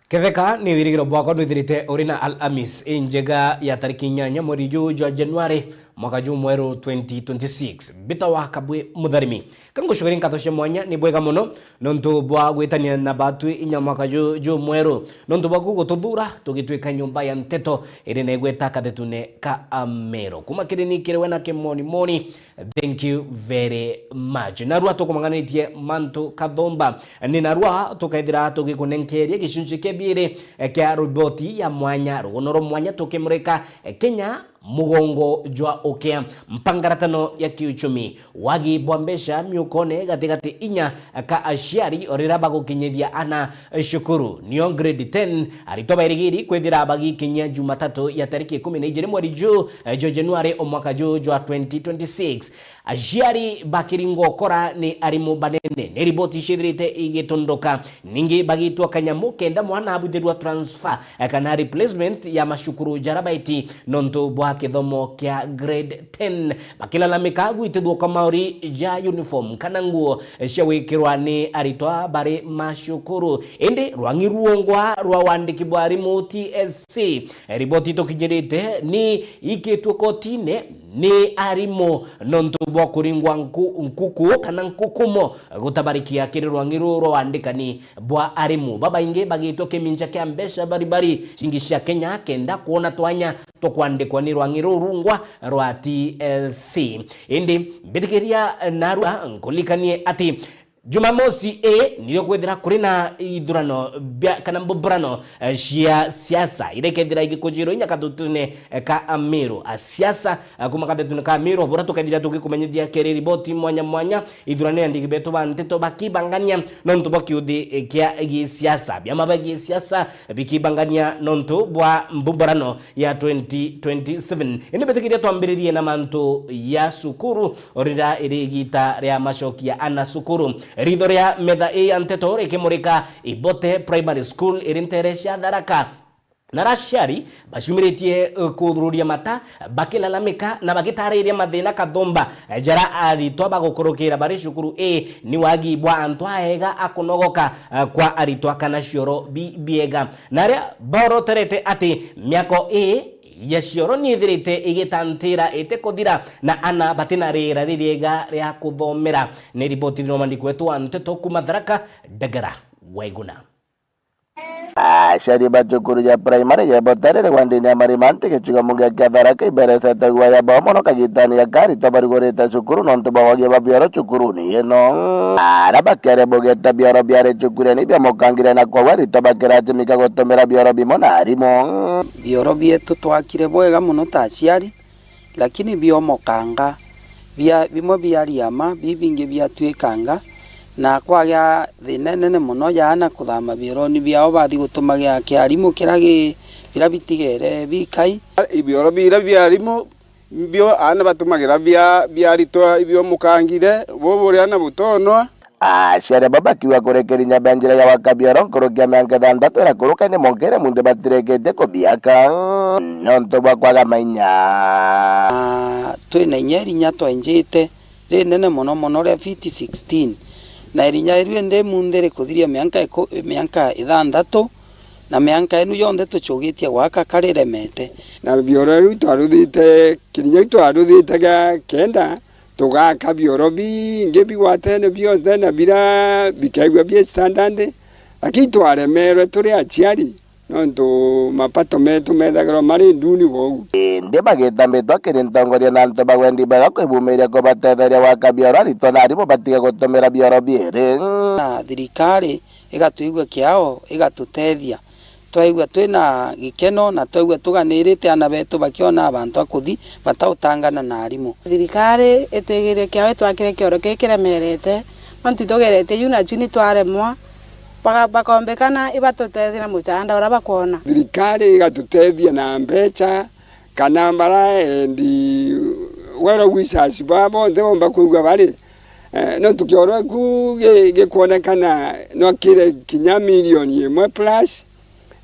Ketheka ni wirigiro bwako nwithirite urina Al-Amis injega ya tariki 8 mweri jwa Januari mwaka mweru 2026 bita wa kabwe mutharimi kango shuguri nkatoshe mwanya ni bwega muno nontu bwa gwitania na batu inya mwaka jwa mweru nontu bwa gututhura tugitwika nyumba ya nteto iri na igweta kathetune ka Amero kuma kirini kirewe na moni. Thank you very much. Narua tukumanganitie Mantu Kathomba ni narua tukaithira tugikunenkeria gicunji kebire kia roboti ya mwanya rugonoro mwanya tukimurika Kenya mugongo jwa okea mpangaratano ya kiuchumi wagi bwambesha miukone gatigati inya ka ashiari orira bagukinyeria ana shukuru niyo grade 10 aritoba irigiri kwethira bagi kinya Jumatatu ya tariki 12 mweri jwa Januari omwaka jwa 2026 ashiari bakiringo kora ni arimu banene ni riboti shirite igitondoka ningi bagitwa kanyamu kenda mwana abudirwa transfer kana replacement ya mashukuru jarabaiti nonto bwa kithomo kia grade 10 bakilalamika gwitithwo kwa mauri ja uniform kana nguo cia wikirwa ni aritwa bari mashukuru indi rwangi ruongwa rwa wandiki bwa arimu TSC riboti tukinyirite ni ikitwo kotine ni arimu nonto bwa kuringwa nkuku kana nkukumo gutabarikia kiri rwangi rwo wandikani bwa arimu baba inge bagitwo kiminja kia mbesha baribari cingisha Kenya kenda kuona twanya tokwandikwa ni rwangi rurungwa rwa TLC indi bitikiria narua nkulikanie ati Jumamosi nilio kwethira kuri na ithurano kana mbuburano cia siasa irekethira igikujiro inya katutune ka Amero siasa kuma katutune ka Amero bora tukendira tukikumenyithia keri riboti mwanya ithurano ya ndigibeto banteto bakibangania nonto bakiuthi kia siasa byama bagi siasa bikibangania nonto bwa mbuburano ya 2027 indi bitikiria twambiririe na mantu ya sukuru orira irigita ria mashokia ana sukuru Rithoria metha anteto ikimurika Ibote Primary School irinteresha Tharaka narashari bashumiritie kuthururia mata bakilalamika na bagitariria mathina Kathomba jara aritwa bagukurukira bari shukuru ni wagi bwa antwa ega akunogoka kwa aritwa kana cioro biega naria boroterete ati miako ya cioro ni thirite igitantira kuthira na ana batina rira ririega ria kuthomera ni riboti romandiko etu anteto kuma Tharaka Dagara Waiguna Shari bachukuru ya primary ya botare kwandini ya marimante kichuga mugia kia Tharaka iberesa tagwa ya bomono kagitani ya gari tabarigoreta shukuru nonto bawagi babioro chukuru ni yeno arabakere bogeta bioro biare chukuru ni bia mokangire na kwa wari tabakera chimika gotomera bioro bimona arimo bioro bietu twakire bwega muno tachiari lakini bio mokanga bimo biari ama bibinge biatwekanga na kwagya thinene muno yana kuthama bironi biao bathi gutumagia kiarimu kiragi birabitigere bikai ibioro bira biarimu bio ana batumagira biaritwa ibio mukangire bobore ana butonwa Shere baba kiwa kurekeri nyabanjira ya wakabioro kurukia mianke thanthatu ira kuruka ni mongere mundu batirekete kubiaka nonto bakwaga mainya twina inyeri nya twenjite rinene muno ria fiti 16 na irinya iru ndi mundere kuthiria mianka ithanthatu na mianka inu yonthe tuchugitie gwaka kariremete na bioro ru twaruthite kirinya twaruthite ga kenda tugaka bioro bingi bigwatene biothe na bira bikaigwa bia standard lakini twaremerwe turi achiari nonto mapato metu methagirwo mari nduni gogu ndi bagitambitwo kiri ntongoria na nto bagwendi baga kwibumiria kubatetheria waka bioro arito na arimu batiga gutumira bioro biiri na thirikari igatuigua kiao igatutethia twaigua twina gikeno na twaigua tuganirite ana betu bakiona abantu akuthi batautangana na arimu thirikari itwigire kiao twakire kioro kikiremerete mantu togerete yuna chini twaremwa bakombekana ibatutethia na muchanda ora bakuona thirikari igatutethia na mbecha kana mara endi wero wisasi babo ndemba kuigua bari no tukioro ku gikuonekana no kire kinya milioni 1 plus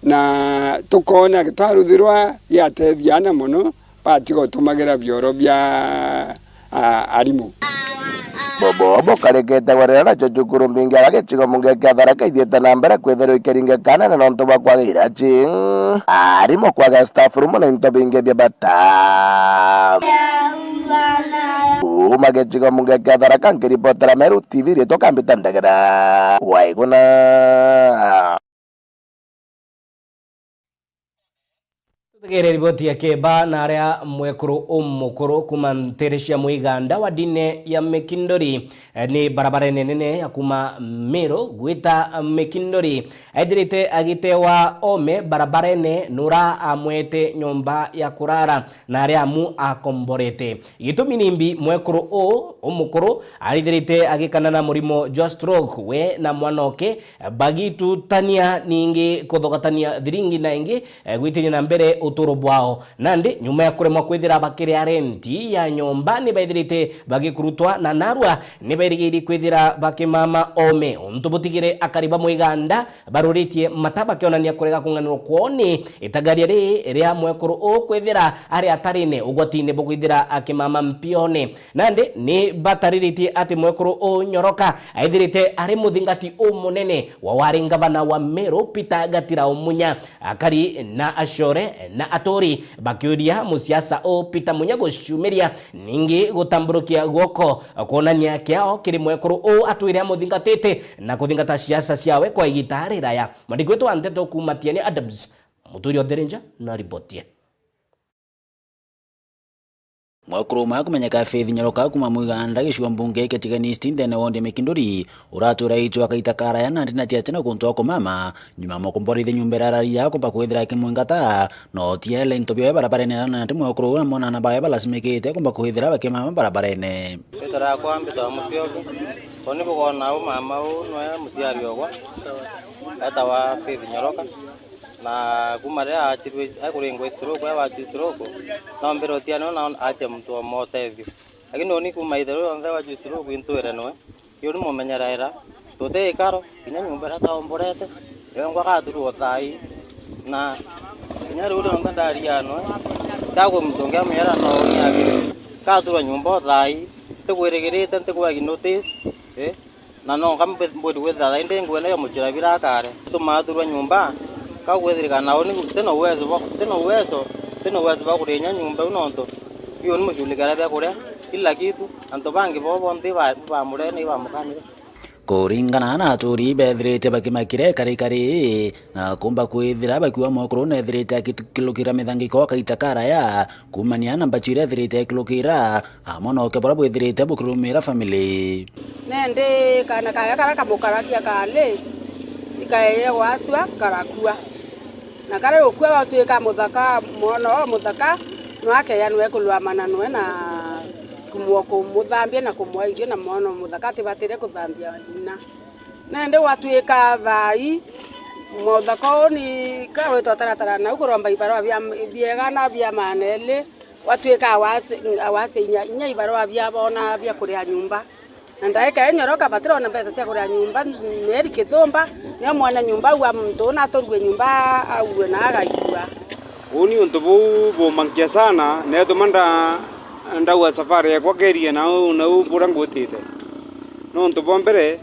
na tukona gitaruthirwa yatethia na muno batigo tumagira bioro bia arimu bobo karekete gwarira nacho cukuru mbingi agagichigo munge kia Tharaka ithiete na mbere kwithirwo ikeringe kanene nontu bakwagira chi arimo kwaga staff room na into bingi bia bata magichigo munge kia Tharaka nkiripotera Meru TV rito kambita ndagera waiguna. Tugere riboti ya keba na aria mwekuru umukuru kuma Nterecia Muiganda wa dine ya Mekindori ni barabara nene ya kuma Meru gwita Mekindori aithirite agitewa ome barabara ne nura amwete nyumba ya kurara na aria amu akomborete gitumi nimbi mwekuru umukuru aithirite agikanana murimo jo stroke we na mwanoke bagitu tania ningi kuthogatania thiringi na ingi gwitinya na mbere uturo bwao nandi nyuma ya kuremwa kwithira bakiria renti ya nyomba ni baithirite bagikurutwa na narwa ni bairigiri kwithira bakimama ome ontubutigire akariba Muiganda baruritie mataba kionania kurega kunganiro kwoni itagaria ria mwekuru kwithira ari atarine ugwatine bukwithira akimama mpione nandi ni batariritie ati mwekuru nyoroka aithirite ari muthingati munene wa wari ngavana wa Meru Peter Gatira Umunya akari na ashore na atori bakiuria musiasa Peter Munyago shumeria ningi gutamburukia guoko kuonania kiao kiri mwekuru atwire muthingatite na kuthingata siasa ciawe kwa igitari raya mandigwetu anteto kumatiani Adams Muturi Otherenja na ripotie. Mwekuru makumenyeka Faith Nyoroka kuma Muiganda gicigo mbunge ketiganisti ndene wonde Mekindori uratura itu akaitakara ya nandi na tiachana kunto ko mama nyuma mokomborithia nyumba rararia ko bakwithira kimwengata no tiele ntobyo barabara ne na timu mwekuru na mona na bae balasimekete ko bakwithira bakimama barabara ne petara kwa mbito musiogo koni bugona mama no musiari ogwa ata wa Faith Nyoroka na kumare achirwe akurengo stroke ya wachi stroke na mbero tiano na ache mtu motethio lakini oni kumaithero onde wachi stroke intwere no yoni mumenyeraira tote karo kinya nyumba rata omborete yongwa katuru othai na kinya rudo onda ndaria no tago mtonge amera no ni agi katuru nyumba othai tegweregerete tegwagi notice na no kambe mbodi wetha inde ngwene yo muchira birakare tumathurwa nyumba kagwethirika nao ni teno uwezo bakurinya nyumba unonto iyo ni mushulikara bya kuria kila kitu anto bangi bobo ndi ba murene ba mukanire kuringana na aturi bethirite bakimakire kari na kumba kwithira bakiwa mwekuru na ethirite akilukira mithangiko kaitakara ya kumania na mbachire ethirite akilukira amonoke bora bwithirite bukirumira family nende kana kaya kara kamukarakia kale ikaye waswa karakua na kare ukwa watuika muthaka muono muthaka nwake ya nwe kulwamana nwe na kumwoko muthambia na kumwaithio na muono muthaka tibatire kuthambia ina nende watuika thai muthaka ni kawe totaratara na ukuromba ibarwa biega na bia manele watuika awase inya ibarwa bia bona bia kuria nyumba ndaika Nyoroka batirona pesa cia kuria nyumba neri kithumba ni mwana nyumba wa mtu na torwe nyumba au na agaikua uni untubu bo mankia sana ne tumanda ndawa safari ya kwageria na bura ngutite no untubu mbere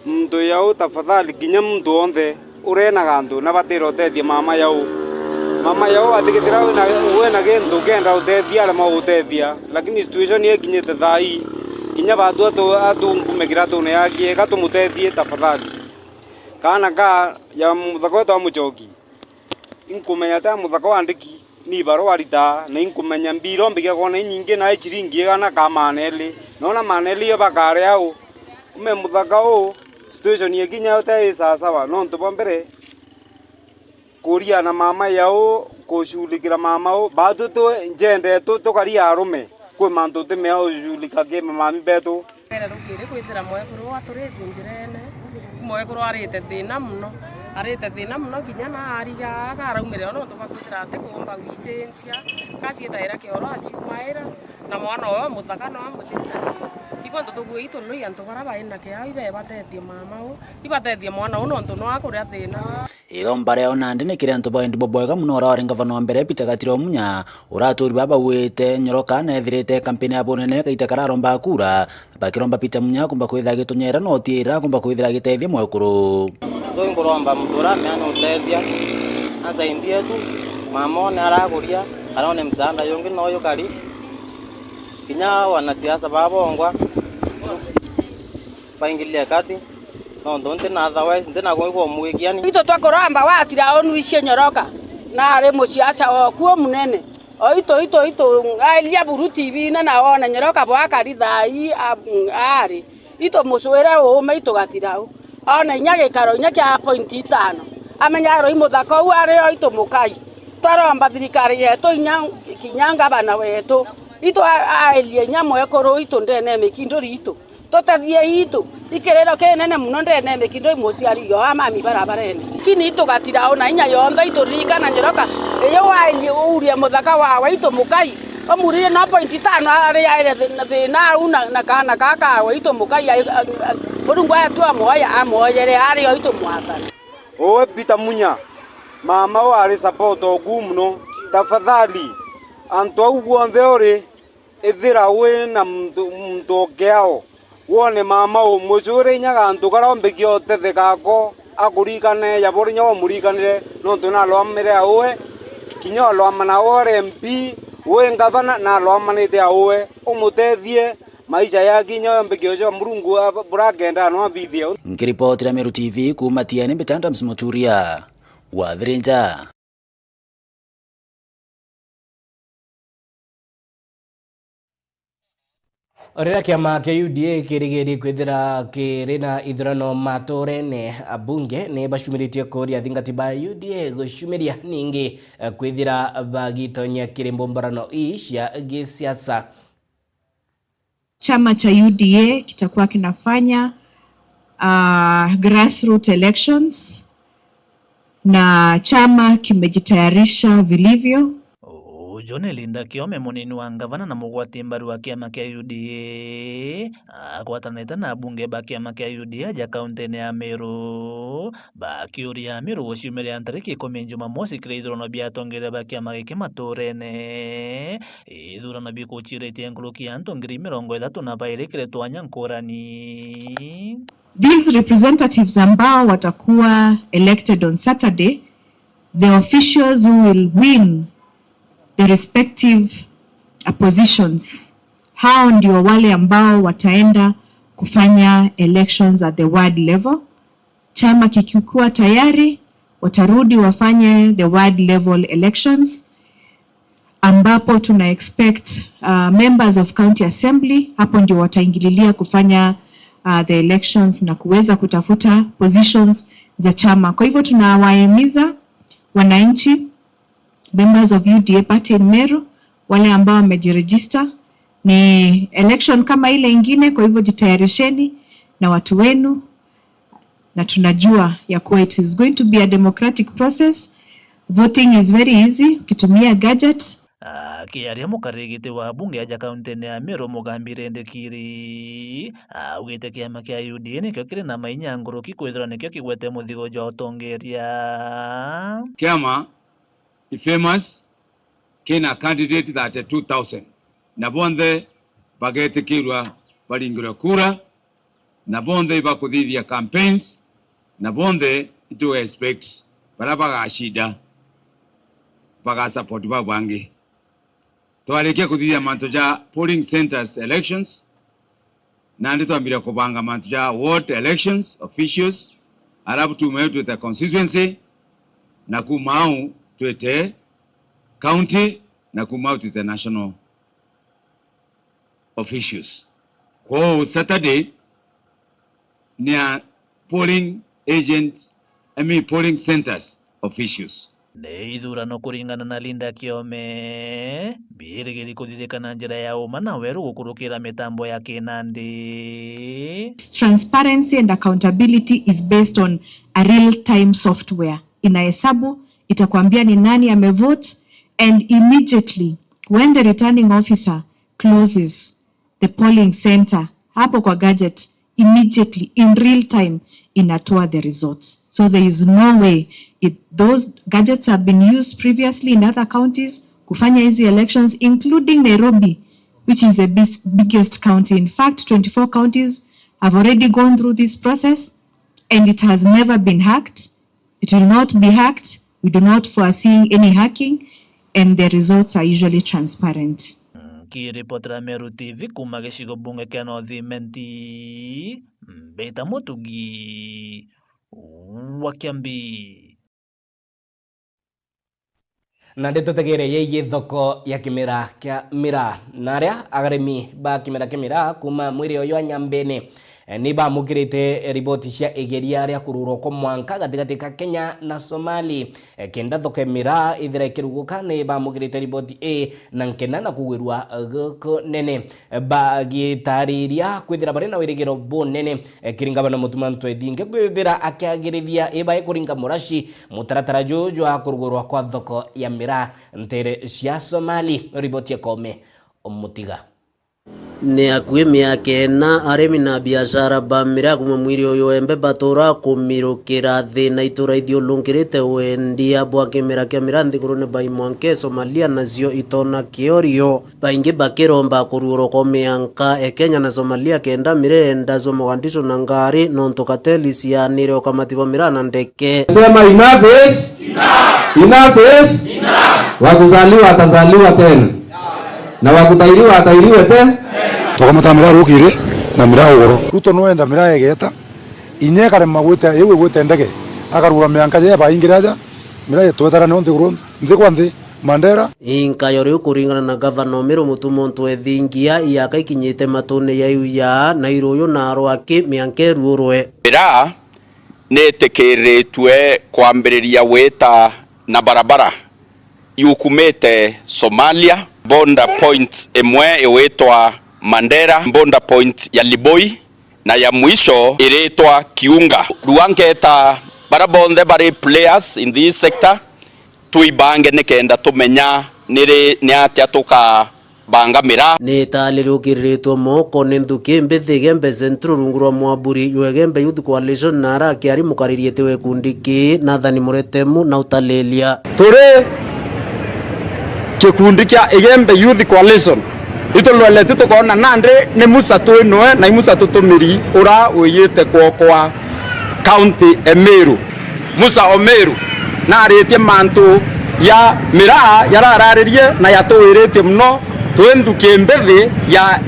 mtu yao tafadhali kinya mtu onde urena gandu na batiro tethia mama yao atikitira na gendo kenda utethia ala mau utethia lakini situation ye kinyete thai kinya batu atungumegira tune yake gatumutethie tafadhali kana ka ya muthako to muchoki inkumenya ta muthako andiki ni baro warita na inkumenya mbiro mbige kona nyingi na chiringi kana kamaneli nona maneli yo bakare au ume muthako situation ye kinya uta sawa no ntubo mbere kuria na mama yao kushulikira mama batu to njende to kari arume kwe manto te mea ujulika ke mami beto era rukire kwithira mwekuru aturite njirene mwekuru arite thina muno arete thina muno kinya na ariga akaraumire ono tubakwithira ati kuomba gwichenjia kasietaira kioro achiumaira na mwana o muthaka no amuchinja ibo tutugwito no yantu bara baina kia ibe batethie mama o ibatethie mwana uno ntu no akuria thina iromba reo nandi ni kire antu baindi bobwega muno ora ngavana wa mbere Peter Gatiro Munya uraturi baba wete Nyoroka na ethirite kampeni ya bonene kaita kararomba kura bakiromba Peter Munya kumba kwithira gitunyera no tira kumba kwithira gitethia mwekuru so ngoromba mtura meana utethia asa indie tu mamone araguria arone msanda yongi no yukari kinya wanasiasa babongwa baingilia kati no ndonte na otherwise ndena go mwikiani ito twakoramba wakira onu icie Nyoroka na ari muciaca okuo munene ito alia buru TV na wona Nyoroka bwa karithai ari ito mucwira ume ito gatirau ona inyage karo inyake point 5 amenya ro imuthako u ari ito mukai twaromba thirikari yetu kinyanga bana wetu ito aelie nyamo ekoro ito ndene mikindori ito totethie ito ikerero kenene muno ndene mikindori muciari yo amami barabarene kini ito gatira ona inya yonthe ito ririkana Nyoroka iyo waelie urie muthaka wawe ito mukai omurire no point 5 ari aire thina una na kana kaka we ito mukai Mulungu ayatua moya amoyere ari yo ito mwathani owe Peter Munya mama wari support ogumno tafadhali antu auguonthe ori ithira we na mtokeo wone mama umucure nyaga antu karombe kiote thegako akurikane yabori nyawo murikanire no tuna lwamire awe kinyo lwamana ore MP we ngavana na lwamanite awe umutethie maisha ya kinyo mbekiojo Mulungu buragenda no video ngiripoti ya Meru TV kuma Tiani Betanda Msimoturia wa Virinja. Orera kiama kia UDA kirigiri kwithira kirina ithurano matorene abunge ni bashumiritie kuri athingatiba UDA gushumiria ningi kwithira bagitonya kirimbombarano cia gisiasa. Chama cha UDA kitakuwa kinafanya grassroots elections na chama kimejitayarisha vilivyo. John Linda Kiome munini wa ngavana na mugwati mbaru wa kiama kia UDA akwatanite na bunge ba kiama kia UDA ja kaunti ya Meru bakiuria Meru gushumiria ntariki 10 Jumamosi kire ithurano bia tongere ba kiama giki maturene ithurano bikuchirite nkuluki antu 32 kire twanya nkurani. These representatives ambao watakuwa elected on Saturday, the officials who will win the respective positions, hao ndio wale ambao wataenda kufanya elections at the ward level. Chama kikikuwa tayari watarudi wafanye the ward level elections, ambapo tuna expect members of county assembly hapo ndio wataingililia kufanya the elections na kuweza kutafuta positions za chama. Kwa hivyo tunawahimiza wananchi, members of UDA party in Meru, wale ambao wamejiregister, ni election kama ile ingine, kwa hivyo jitayarisheni na watu wenu, na tunajua ya kuwa it is going to be a democratic process. Voting is very easy ukitumia gadget. Kiaria mukarigite wa bunge ya kaunti ya Meru Mugambire Ndekiri ugite kiama kia UDA nikyo kiri na mainya nguruki kwithira nikyo kigwete muthigo jwa utongeria. Kiama famous kina candidate 32,000 na bonde bagete kirwa balingira kura na bonde bakuthithia campaigns na bonde to expect baraba shida baga support babangi twareke kuthithia manto ja polling centers elections na ndito ambira kubanga manto ja ward elections officials arabu tumetu the constituency na kumau twete county na kumau to the national officials. Kwa Saturday ni polling agents, polling centers officials. nĩ ithurano kũringana na Linda Kiome mbirigiri kuthithikana njĩra ya ũma na werũ gũkũrũkĩra mĩtambo ya kĩnandi. Transparency and accountability is based on a real-time software. Inahesabu, itakwambia ni nani amevote, and immediately when the returning officer closes the polling center, hapo kwa gadget, immediately in real time inatoa the results. So there is no way those gadgets have been used previously in other counties kufanya hizi elections, including Nairobi, which is the biggest county. In fact, 24 counties have already gone through this process and it has never been hacked. It will not be hacked. We do not foresee any hacking, and the results are usually transparent. Kiripotera Meru TV kuma gĩcigo bunge kĩa North Imenti, Beta Mutugi wa Kiambi. Na ndĩtũtegereire ye thoko ya kĩmera kĩa mĩraa na arĩa agarĩmi ba kĩmera kĩa mĩraa kuma mwĩrĩ ũyũ wa Nyambene nĩ bamũkĩrĩte riboti cia igeria rĩa kũrũrwo kwa mwanka gatagatĩ ka Kenya na Somali. Kenda thoko ya mĩraa ithira ĩkĩrugũka nĩ bamũkĩrĩte riboti na nkena na kũgwĩrwa gũkũ nene bagĩtarĩria kwĩthĩra barĩ na wĩrĩgĩro bunene kĩringana na Mũtumanto Edinge kwĩthĩra akĩagĩrĩria ĩbaĩ kũringa mũraci mũtaratara jũjũ wa kũrũgũrwa kwa thoko ya mĩraa ntere cia Somali. Riboti ya Kome Omutiga. Ni akuĩ mĩaka ĩna arĩmi na biashara ba mĩraa kuma mwĩrĩ ũyũ embe batora kũmirũkĩra thĩna itũra ithiũrũrũkĩrĩte wendia bwa kĩmera kĩa mĩraa nthĩgũrũ-inĩ ba imwanke Somalia nacio itona kĩorio baingĩ bakĩromba kũrũgũrwo kwa mĩanka Kenya na Somalia kenda mĩraa endazwo Mogadishu na ngari nonto kateli cianĩre ũkamati ba mĩraa na ndeke. Sema enough is enough. Wakuzaliwa atazaliwa tena na wakutairiwa atairiwe tena. Tukamata mĩraa rũkĩrĩ na mĩraa ũgoro Ruto no enda mĩraa egeta inye karema gwĩte yĩgwe gwĩte ndege akarũra mĩanka ye baingĩra ja mĩraa yetwetara no nthigũrũ nthikwa nthi Mandera inkayo rĩu kũringana na gavana Ũmĩrũ Mũtumanto Ethingia yaka ikinyĩte matũne ya yuya na iroyo na rwake mĩanka ĩruũrwe. Mĩraa nĩ ĩtĩkĩrĩtwe kwambĩrĩria wĩta na barabara yukumĩte Somalia bonda point imwe iwetwa Mandera, bonda point ya Liboi na ya mwisho iretwa Kiunga. Ruangeta barabonde bari players in this sector tuibange nekenda tumenya nĩ atĩa tuka banga mĩraa nĩ talĩrũkĩrĩtwo moko nĩ nthuki mbĩthĩgembe Central rungurwa Mwamburi Yuegembe Youth Coalition na arakĩari mũkarĩrie tewe kundiki Nathan Muretemu na utalelia tũrĩ kikundi kĩa Igembe Youth Coalition itolwelete tukona nande nĩ Musa twĩnoe na Musa tũtũmĩri ũra ũyĩte kwa county Emeru Musa Omeru na arĩtie mantu ya mĩraa yarararĩrie na yatũwĩrĩtie mũno twĩnthuki mbĩthĩ ya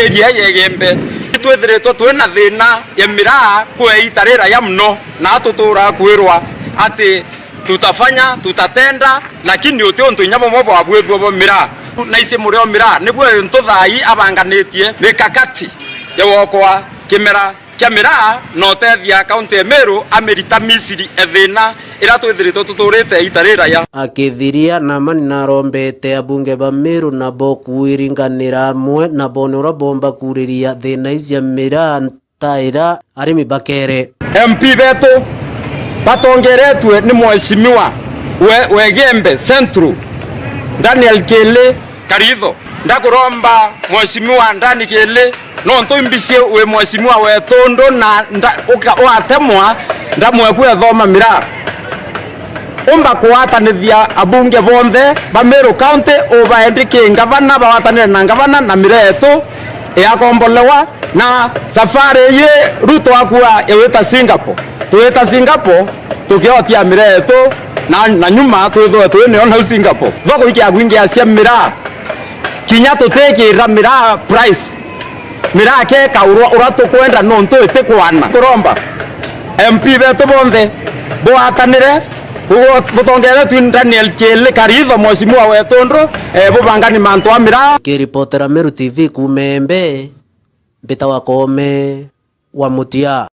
area ya Igembe twĩthĩrĩtwo twĩna thĩna ya mĩraa kwĩitarĩra ya mũno na tũtũra kwĩrwa ati tutafanya tutatenda lakini yote onto nyamo mobo abwethwo bo mĩraa na ise mũreo mĩraa nĩguo ntũthai abanganĩtie mikakati ya wokwa kĩmera kĩa mĩraa no tethia county Emeru Amerita Misiri ethina ira twĩthĩrĩtwo tũtũrĩte itarĩra ya akĩthiria na mani na rombete abunge ba Meru na bokuiringanĩra amwe na bonora bomba kurĩria thĩna icia mĩraa taira arĩmi bakere MP betu batongeretwe ni mheshimiwa Wegembe Central Daniel Kele Karitho ndakuromba mheshimiwa ndani Kele no ntoimbisie we mheshimiwa wetondo na ukatemwa ndamwe kwethoma mĩraa umba kuwatanithia abunge bonthe ba Meru County ubaendike ngavana bawatanire na ngavana na mĩraa yetu yakombolewa na safari ye Ruto akua eweta Singapore tuweta Singapore tukiotia mĩraa yetu na nyuma twithwe twene ona Singapore thoko iki agwingia cia mĩraa kinya tutekira mĩraa price mĩraa ke kaurwa uratukwenda no ntuite kwana kuromba MP betu bonthe boatanire butongere twin Daniel Kele Karitho mheshimiwa wetondro bubangani mantu wa mĩraa. Kiripotera Meru TV kumembe Mbita Wakome wa Mutia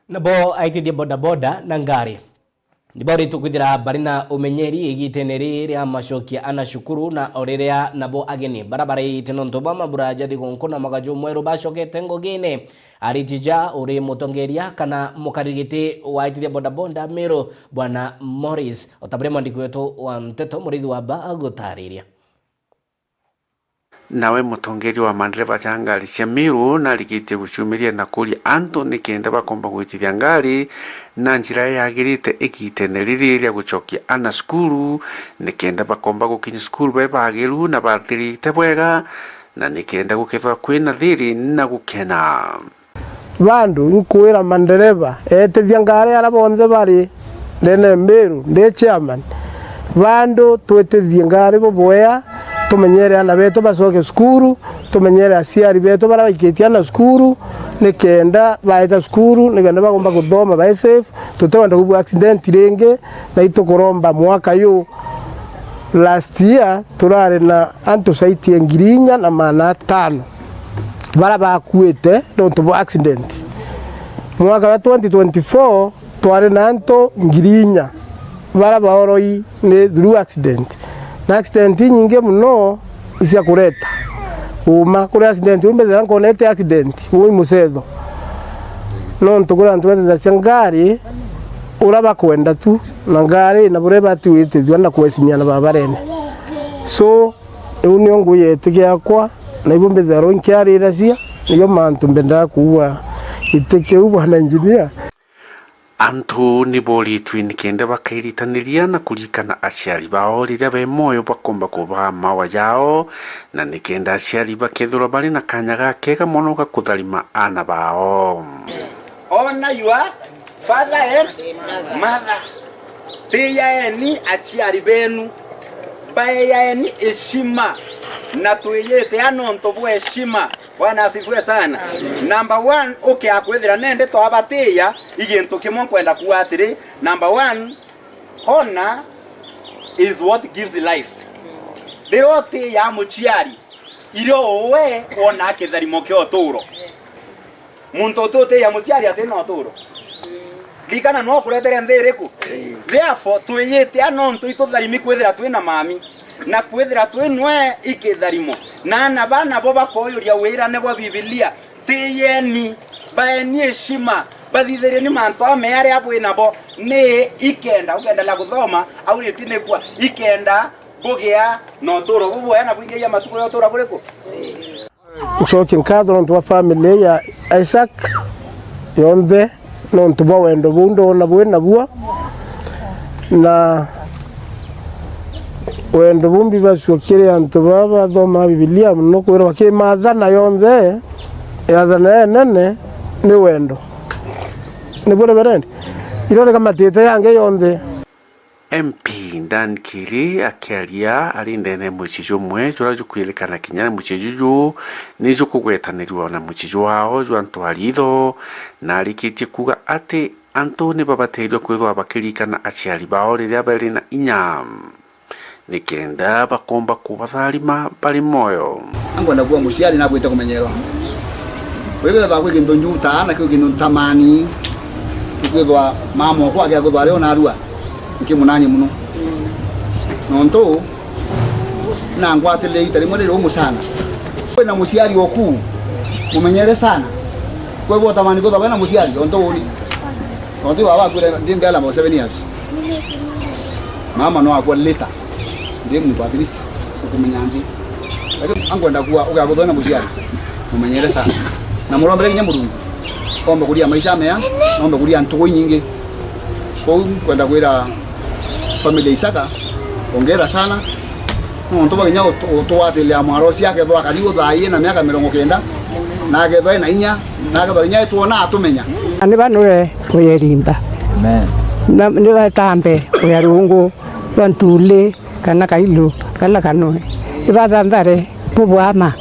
nabo aitithia bodaboda na ngari Ndibori tukwithira barina umenyeri igiteneri ria mashokia anashukuru na orerea nabo ageni barabara itinonto ba mabura jadi gonkona magaju mweru bashokete ngogine aritija uri mutongeria kana mukarigite waitithia bodaboda Meru bwana Morris otabremo ndikwetu wa mteto murithi wa ba agutariria nawe mutongeri wa mandereva cha ngari cia Meru na rigite gucumiria na kuri Anthony kenda bakomba gwitithia ngari na njira yagirite igiteneri ria gucokia ana skuru nikenda bakomba gukinya skuru bagiru na bathirite bwega na nikenda gukethwa kwina thiri na gukena bandu nkuira mandereva etithia ngari ara bonthe bari ndene Meru ndi chairman bandu twetithia ngari boboya tumenyere ana beto basoke skuru tumenyere asiari beto barabaiketia na skuru nikenda baita skuru nikenda bagomba kuthoma ba safe tutewanda kubu accident renge na itukoromba mwaka yu last year turare na antu saiti ngirinya na mana 5 baraba kuete nonto accident mwaka wa 2024 tware na antu ngirinya baraba oroi ne through accident na accident nyingi muno isia kureta uma kuri accident umbethera nkonete accident uyi musetho no ntukura ntwete za ngari uraba kwenda tu na ngari na bureba tu itithwa na kwesimia na babarene so unio nguyete yakwa na ibumbethera nkiari iracia niyo mantu mbenda kuwa iteke uba na engineer antu ni boli twin kenda bakairitanĩria na kurikana aciari bao rĩrĩa be moyo bakomba kuba mawa yao na nikenda aciari bakethura bari na kanya gakega mũno ga kutharima ana bao. Honor your father and mother. Tiyaeni aciari benu bayaeni heshima na tuyete anonto bwe heshima. Bwana asifiwe sana. Number 1 okay akwethira nende twabatia igintu kimwe kwenda kuatiri. Number 1 honor is what gives life. Deote ya muchiari iro we ona ketharimo ke oturo. Muntu tote ya muchiari atena oturo. Likana no kuretere ndereku. Therefore tuyete anonto itotharimi kwethira twina mami na kwethira twinwe iketharimo na bana bo bakoyuria wira ne bo Biblia tiyeni baeni heshima bathithirie ni manto ameare abwina bo ni ikenda ukenda la kuthoma au itine kwa ikenda bugia no toro bubu yana bwingia matuko yo tora bureko ucoki nkadro ntwa family ya Isaac yonde no ntwa wendo bundo na bwena bua na wendo bumbi basokire antu baba thoma Biblia muno kwira bakimatha na yonthe yathana nene ni wendo ni bore berende irore kama tete yange yonthe. MP Dan Kiri akiaria arindene muchijo mwe jura jukwirikana kinyana muchijo nijo kugwetanirwa na muchijo wao jwantu aritho na arikitie kuga ati antu ni babateirwe kwithwa bakirikana aciari bao riria bari na inya nikenda bakomba kubatharima bari moyo angona kuwa muciari na gwita kumenyerwa wega tha kwi kintu njuta na kwi kintu tamani kwithwa mama kwa gya guthwa leo na arua nkimunani muno nonto na ngwatile itari mwere rumu sana kwena muciari oku mumenyere sana kwa hivyo tamani guthwa na muciari onto uri onto baba kure ndimbela mo 7 years mama no akwa leta mtu atirisi kumenyandi lakini angwenda kuwa ugagothona muciari mumenyere sana na murombere nya Mulungu ombe kuria maisha mea ombe kuria ntugo nyingi kwa kwenda kwira familia Isaka ongera sana no ntoba nya utwatile amwarosi yake thwa karibu thai na miaka 90 na gethwa na inya na gethwa nya tuona atumenya ani banwe kuyerimba amen na ni batambe kuyarungu bantule kana kailu kana kanoe ibadandare bubwama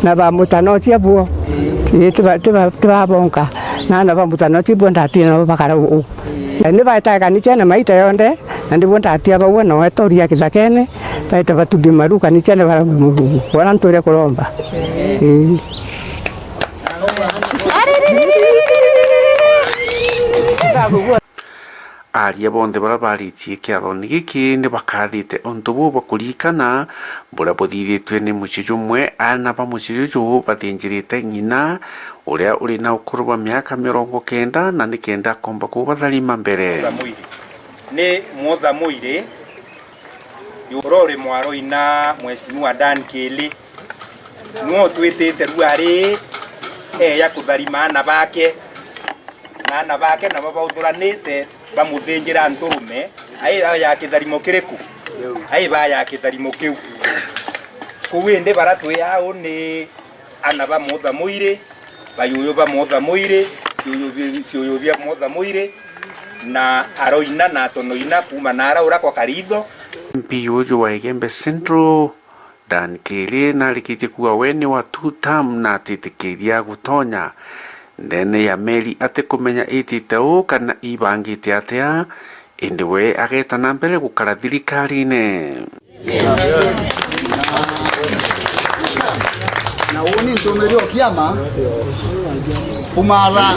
na bamutano cia buo tiba bonka na bamutano cia buo ndatina bakara u ni baitaga ni chene maita yonde na ndi bonda atia bawe no etoria kizakene baita batudi maruka ni chene bara Mulungu wala ntore kuromba aria bonthe bara baritie kiathoni giki ni bakathite onto bo bakurikana bura bothithitwe ni mucijo mwe ana ba mucijo bathinjirite ngina uria uri na ukuruba miaka 90 na ni kenda komba ko batharima mbere ni motha muire yorore mwaro ina mheshimiwa Dan Kili no twitite ruari ya kutharima na bake na baba uturanite bamuthinjira nturume ai ya kitharimo kiriku ai ba ya kitharimo kiu kuwinde baratwe yao ni anaba motha muire bayuyo ba motha muire cioyo bia motha muire na aroina na tonoina kuma nara ura kwa karitho MP uju wa Igembe Central Dan Kili na likiti kuwa weni wa 2 term na titikiria gutonya ndene ya meri ate kumenya ititeu kana ibangite atia indiwe ageta na mbere gukara thirikari-ine na uni ntumirio kiama kumara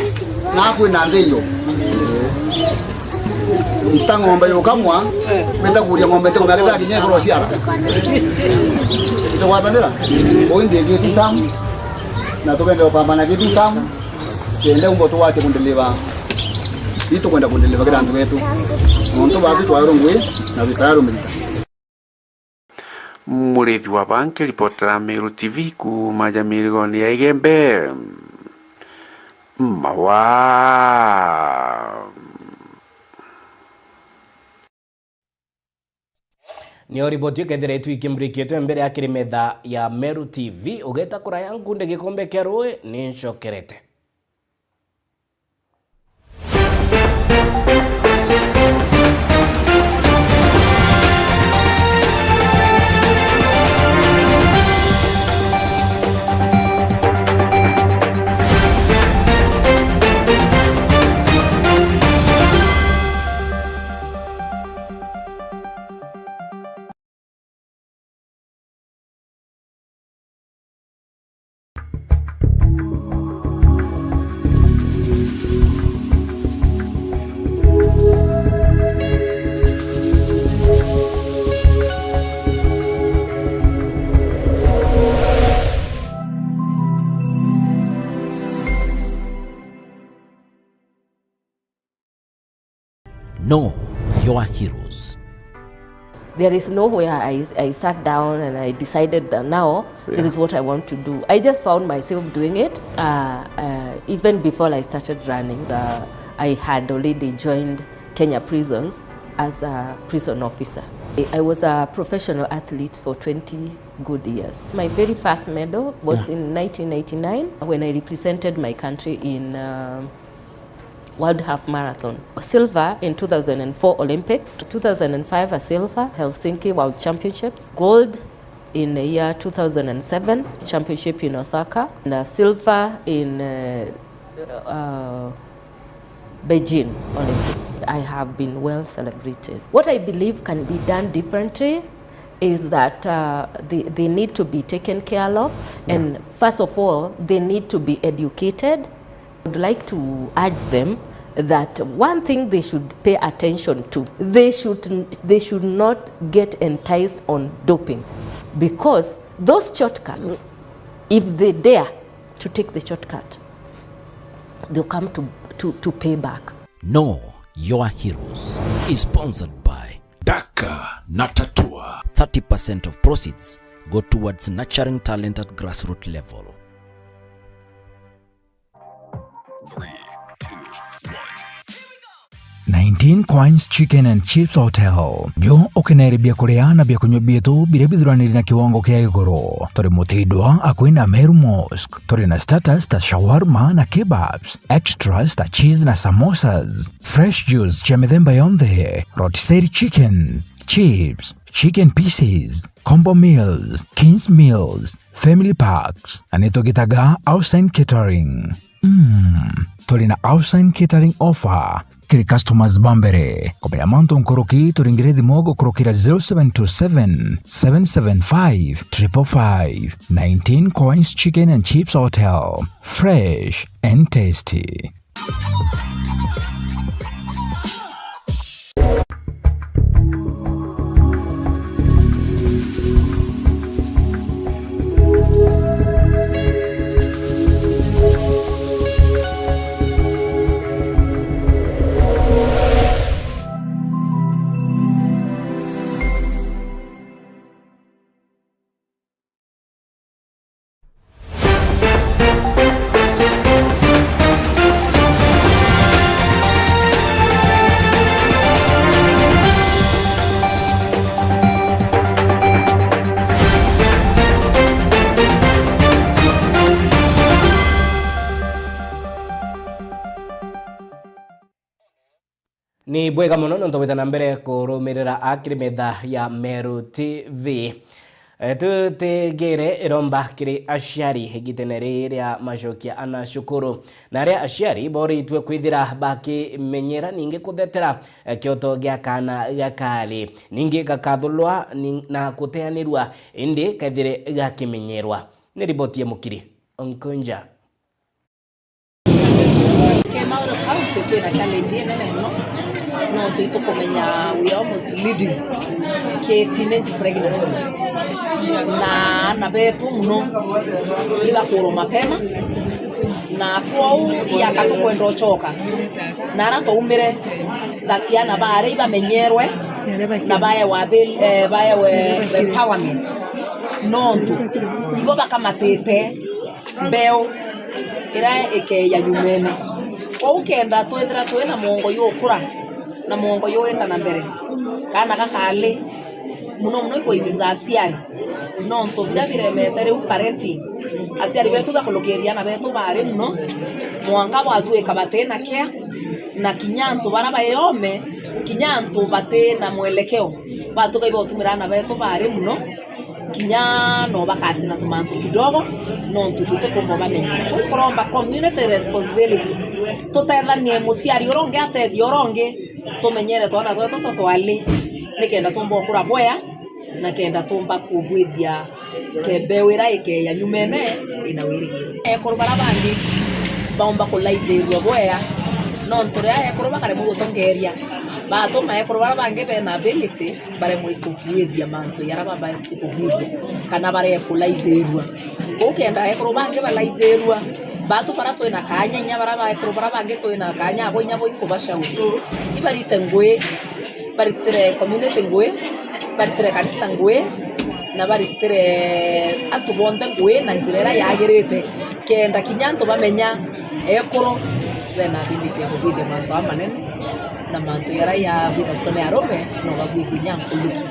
na kwina ndinyo ng'ombe yokamwa beta kuria ng'ombe te kumageta kinye ko ciara twatanira oinde gitu tamu na tukende kupambana gitu tamu kende umboto wake kundeliva itu kwenda kundeliva kila ndu wetu muntu batu twarungwe na bitaro milita Murithi wa banki ripotera Meru TV ku majamirigoni ya Igembe mawa Nio riboti ukethire twikimbrikietwe mbere ya kirimetha ya Meru TV ugeta kuraya ngunde gikombe kia rui ni nshokerete. Know your heroes. There is nowhere I sat down and I decided that now this is what I want to do. I just found myself doing it. Even before I started running, I had already joined Kenya Prisons as a prison officer. I was a professional athlete for 20 good years. My very first medal was in 1999 when I represented my country in World Half Marathon. Silver in 2004 Olympics, 2005 a silver, Helsinki World Championships, gold in the year 2007, championship in Osaka, and a silver in Beijing Olympics. I have been well celebrated. What I believe can be done differently is that they need to be taken care of, and first of all, they need to be educated. I would like to urge them that one thing they should pay attention to, they should not get enticed on doping, because those shortcuts, if they dare to take the shortcut, they'll come to pay back. Know your heroes is sponsored by Daka Natatua. 30% of proceeds go towards nurturing talent at grassroots level. 3, 19 Coins Chicken and Chips Hotel. Jo ukeneribia kureana bia kunywa bietu bire bithuraniri na kiwango kia iguru. Turi mutidwa akwina Meru Mosque. Turi na starters ta shawarma na kebabs, extras ta cheese na samosas, fresh juice cha mithemba yonthe, rotisserie chickens, chips, chicken pieces, combo meals, kings meals, family packs, anitogitaga outside catering. Turi na outside catering offer kiri customers bambere. Komea manto nkoroki turingire dhimogo kurokira 0727 775 555. 19 Coins Chicken and Chips Hotel. Fresh and tasty. ni bwega muno ntombeta na mbere kurumirira akiri metha ya Meru TV. Tutegere iromba kiri aciari gitenere ria macokia ana cukuru na ria aciari boritwe kwithira bakimenyera ningi kuthetera kioto gia kana gakali ningi gakathulwa na kuteanirwa indi kathire gakimenyerwa. Ni riboti ya Mukiri Onkonja. Mauro County twina challenge nene muno no tuito kumenya we almost leading teenage pregnancy na betu muno iba kuro mapema na kwao ya katukwenda choka na arato umire latiana bare iba menyerwe na baya wa baya we empowerment nonto ibo bakamatete beo ira eke ya nyumene kwa ukenda twethira twena mongo yokura na mongo yoeta na mbere kana kakale muno ikoimiza aciari nonto bila biremetere uparenti aciari betu bakolokeria na betu bare muno mwanka batweka batena kea na kinyanto bara bayome kinyanto batena mwelekeo batuka ibotumira na betu bare muno kinyano bakasi na tumanto kidogo nonto tutekomba bamenyera ko kuromba community responsibility tutethanie muciari uronge atethi uronge tumenyere twana twetu twali nikenda tumbo kura boya na kenda tumba kubwithia kebewira ike ya nyumene ina wirigiro kurubara bandi baomba kulaithirwa boya nonto ria kurubara kare mugo tongeria batuma kurubara bange bena ability bare muiko kubwithia manto yaraba baiti kubwithia kana bare kulaithirwa ukenda kurubange balaithirwa batu para twina kanya nya bara kurubara bange twina kanya abo nya boiko bashauri ibarite ngwe baritere community ngwe baritere kanisa ngwe na baritere atubonde ngwe na njirera yagirite kenda kinyanto bamenya ekoro bena ability ya kubwithia manto amanene na manto yara ya binasone arome no babwithia nyankuluki.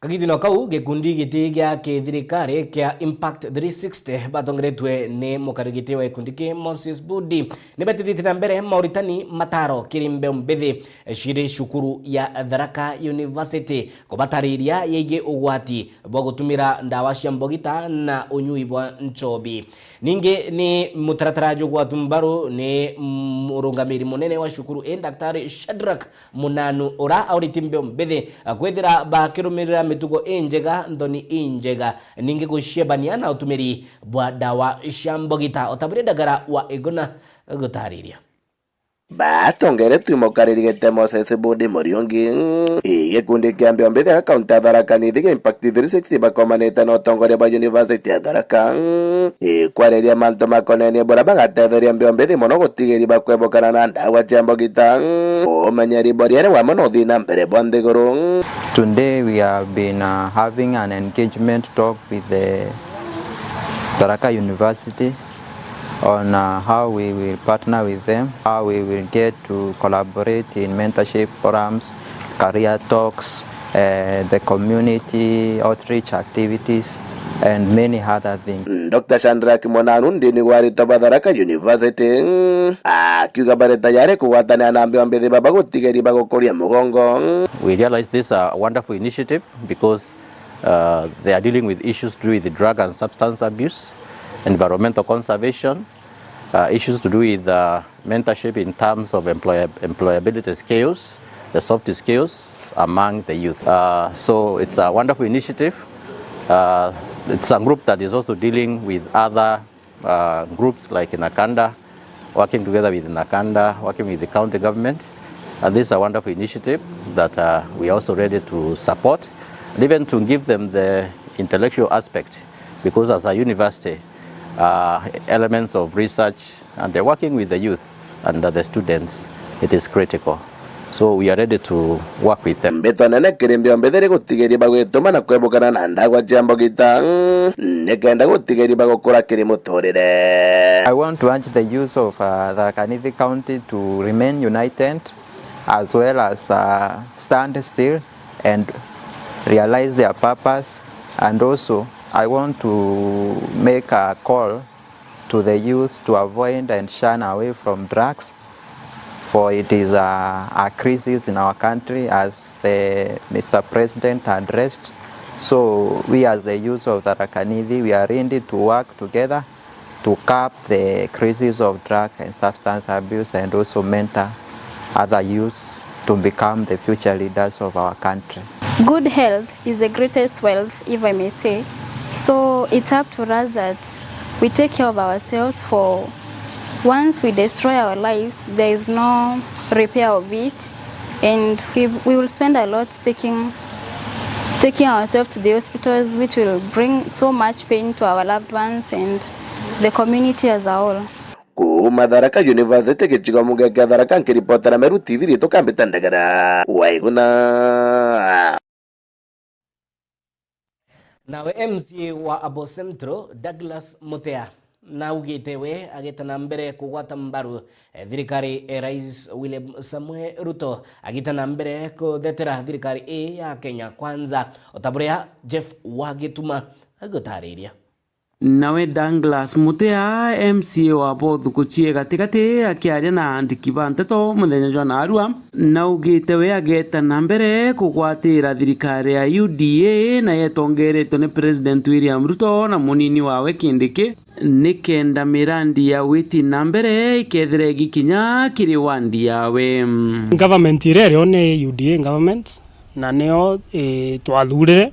Kagitino kau gikundi giti gia kithirikari kia Impact 360 batongeretwe ni mukarigiti wa ikundi ki Moses Budi ni betithite na mbere Mauritani mataro kirimbe mbethi shire shukuru ya Tharaka University kubatariria yege ugwati bwa gutumira ndawa cia mbogita na unyui bwa nchobi ninge ni mutaratara jogwa tumbaru ni murungamiri munene wa shukuru Daktari Shadrack Munanu ora auritimbe mbethi kwethira bakirumirira mitugo injega ndoni injega ninge gushebania na utumiri bwa dawa shambogita otabire dagara wa igona gutariria batongeretwe mukaririgite Moses Budi Muriongi gikundi kia mbembethi akaunti ya Tharaka Nithi Impact 360 bakomanite na utongoria bwa University ya Tharaka kwareria manto makonenie bora bagatetheria mbembethi muno gutigiri bakwebokana na ndawa cia mbogita umenyeri boriere wa muno thina mbere bwa nthiguru. Today we have been having an engagement talk with the Tharaka University on how we will partner with them, how we will get to collaborate in mentorship forums, career talks, the community outreach activities, and many other things. Dr. Shadrack Munanu ndini warito ba Tharaka University akiuga bare tayari kuwatana na mbembethi baba gutigeri bagukoria mugongo. We realize this is a wonderful initiative because they are dealing with issues to do with drug and substance abuse, environmental conservation, issues to do with mentorship in terms of employability skills, the soft skills among the youth. So it's a wonderful initiative. It's a group that is also dealing with other groups like Nakanda, working together with Nakanda, working with the county government. And this is a wonderful initiative that we are also ready to support, and even to give them the intellectual aspect, because as a university, elements of research and they're working with the youth and the students, it is critical. So we are ready to work with them. I want to urge the youth of Tharaka Nithi County to remain united, as well as stand still and realize their purpose, and also I want to make a call to the youth to avoid and shun away from drugs, for it is a crisis in our country, as the Mr. President addressed. So we as the youth of Tharaka Nithi, we are ready to work together to curb the crisis of drug and substance abuse, and also mentor other youths to become the future leaders of our country. Good health is the greatest wealth, if I may say. So it's up to us that we take care of ourselves, for once we destroy our lives, there is no repair of it, and we will spend a lot taking ourselves to the hospitals, which will bring so much pain to our loved ones and the community as a whole. Kuma Tharaka University kichigo mugeke Tharaka nkiripotera Meru TV rito kambita ndagara waiguna. Nawe MCA wa Abo Central Douglas Mutea naugite we agitana mbere kugwata mbaru thirikari Rais William Samuel Ruto agitana mbere kuthetera thirikari ya Kenya Kwanza otaburia Jeff Wagituma agutariria. Nawe Douglas Mutea MCA wa Bothukuchie gatigati akiaria na andiki ba nteto muthenya jwa narua naugite we agetana mbere kugwatira thirikari ya UDA na yetongeretwo ni President William Ruto na munini wawe Kindiki nikenda mirandi ya witi na mbere ikethire gikinya kiri wandi yawe. Government irerio ni UDA government na neo twathurire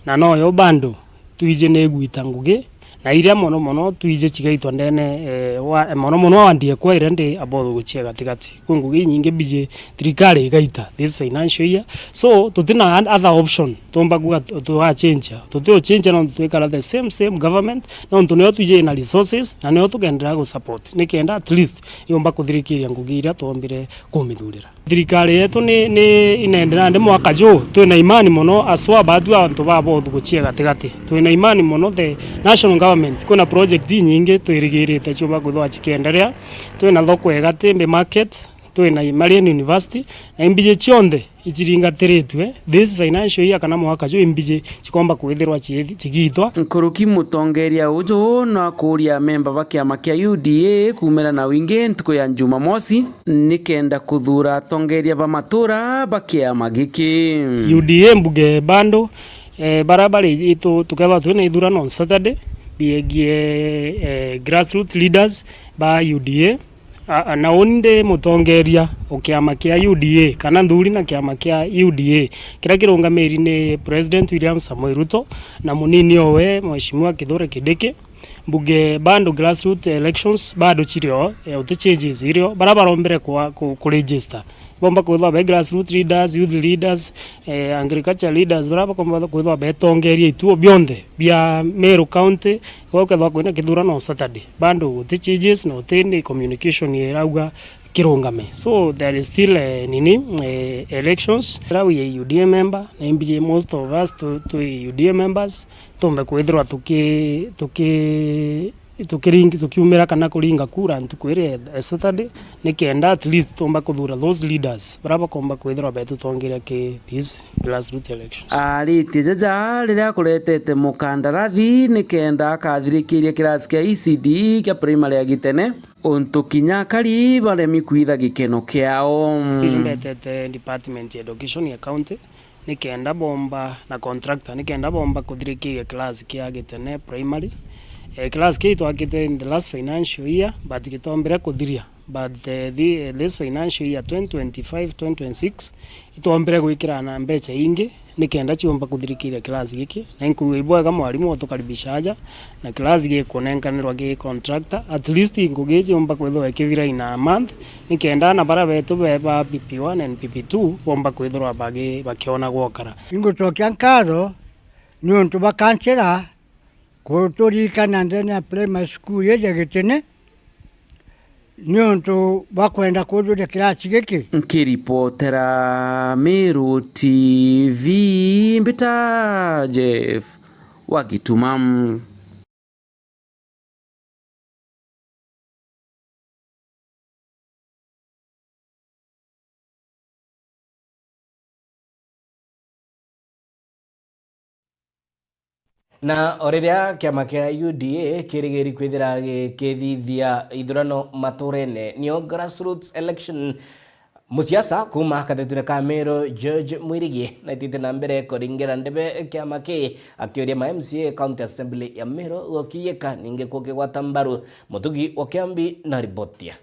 na noyo bando tuije ne gwita ngugi na iria mono tuije chigaitwa ndene mono wandie kwa irende Abothu guchia gatigati kungugi nyinge bije thirikari igaita this financial year, so tutina other option tomba guga to change no twekara the same government no tunyo tuje na resources na nyo tugendera go support nikenda at least yomba kuthirikiria ngugi iria tombire kumithurira. Thirikari yetu ni inendera ndi mwaka jo twina imani mono aswa badu abantu ba Abothu guchia gatigati twina imani mono the national government kuna project nyingi twirigirite chuba kuthwa chikenderea twina thoko ega Tembe market twina Marian University na imbije chionde ichiringatirĩtwe this financial year kana mwaka jo imbije chikomba kwithirwa chigitwa. Nkuruki mutongeria ujo na kuria memba ba kiama kia UDA kumera na wingi ntuko ya Jumamosi nikenda kuthura tongeria ba matura ba kiama giki. UDA mbuge bando barabara itu tukaba twina ithurano on Saturday bigie grassroots leaders ba UDA na onde mutongeria okiama kia UDA kana nduri na kiama kia UDA kira kirungamiri ni President William Samoei Ruto na munini owe Mheshimiwa Kithure Kindiki. Mbuge bando grassroots elections bado chirio changes irio barabara ombere ku register bomba kwithwa be grassroots leaders, youth leaders, agriculture leaders baraba komba kwithwa be tongeria ituo bionde bia Meru County gwakethwa kwina kithurano on Saturday bando changes no tene communication yerauga kirungame, so there is still elections. We are UDA member na imbije most of us to UDA members tombe kwithirwa tukiumira kana kuringa kura ntukwire Saturday nikenda at least tomba kuthura those leaders baraba komba kwithirwa betu tongeria ke this grassroots election. Ariti jaja riria kuretete mukandarathi nikenda akathirikiria kirasi kia ECD kia primary ya Gitene onto kinya kari baremi kuitha gikeno kiao. Mbetete department ya education ya county nikenda bomba na contractor nikenda bomba kuthirikiria class kia Gitene primary class ke twakite in the last financial year but gitombere kuthiria but this financial year 2025-2026 itombere gwikira na mbecha ingi nikenda chiomba kuthirikiria class giki na inkuibwa kama mwalimu otukaribisha aja na class giki kunenkanirwa gi contractor at least ingugi chiomba kwithwa ikithira in a month nikenda na bara betu beba PP1 and PP2 bomba kwithwa bagi bakiona gwokara ingutokya nkatho ni untu bakanchira kuturikana ndene ya primary school yeje Gitene ni untu bakwenda kuthura kirasi giki. Nkiripotera Meru TV mbita Jeff Wagituma. Na oreria kiama kia UDA kirigeri kwithira gikithithia ithurano maturene nio grassroots election musiasa kuma katetune ka Meru George Mwirigie na itite na mbere koringira ndebe kiama ki akioria ma MCA County Assembly ya Meru gokiyeka ninge kokegwata mbaru mutugi wa Kiambi na ribotia.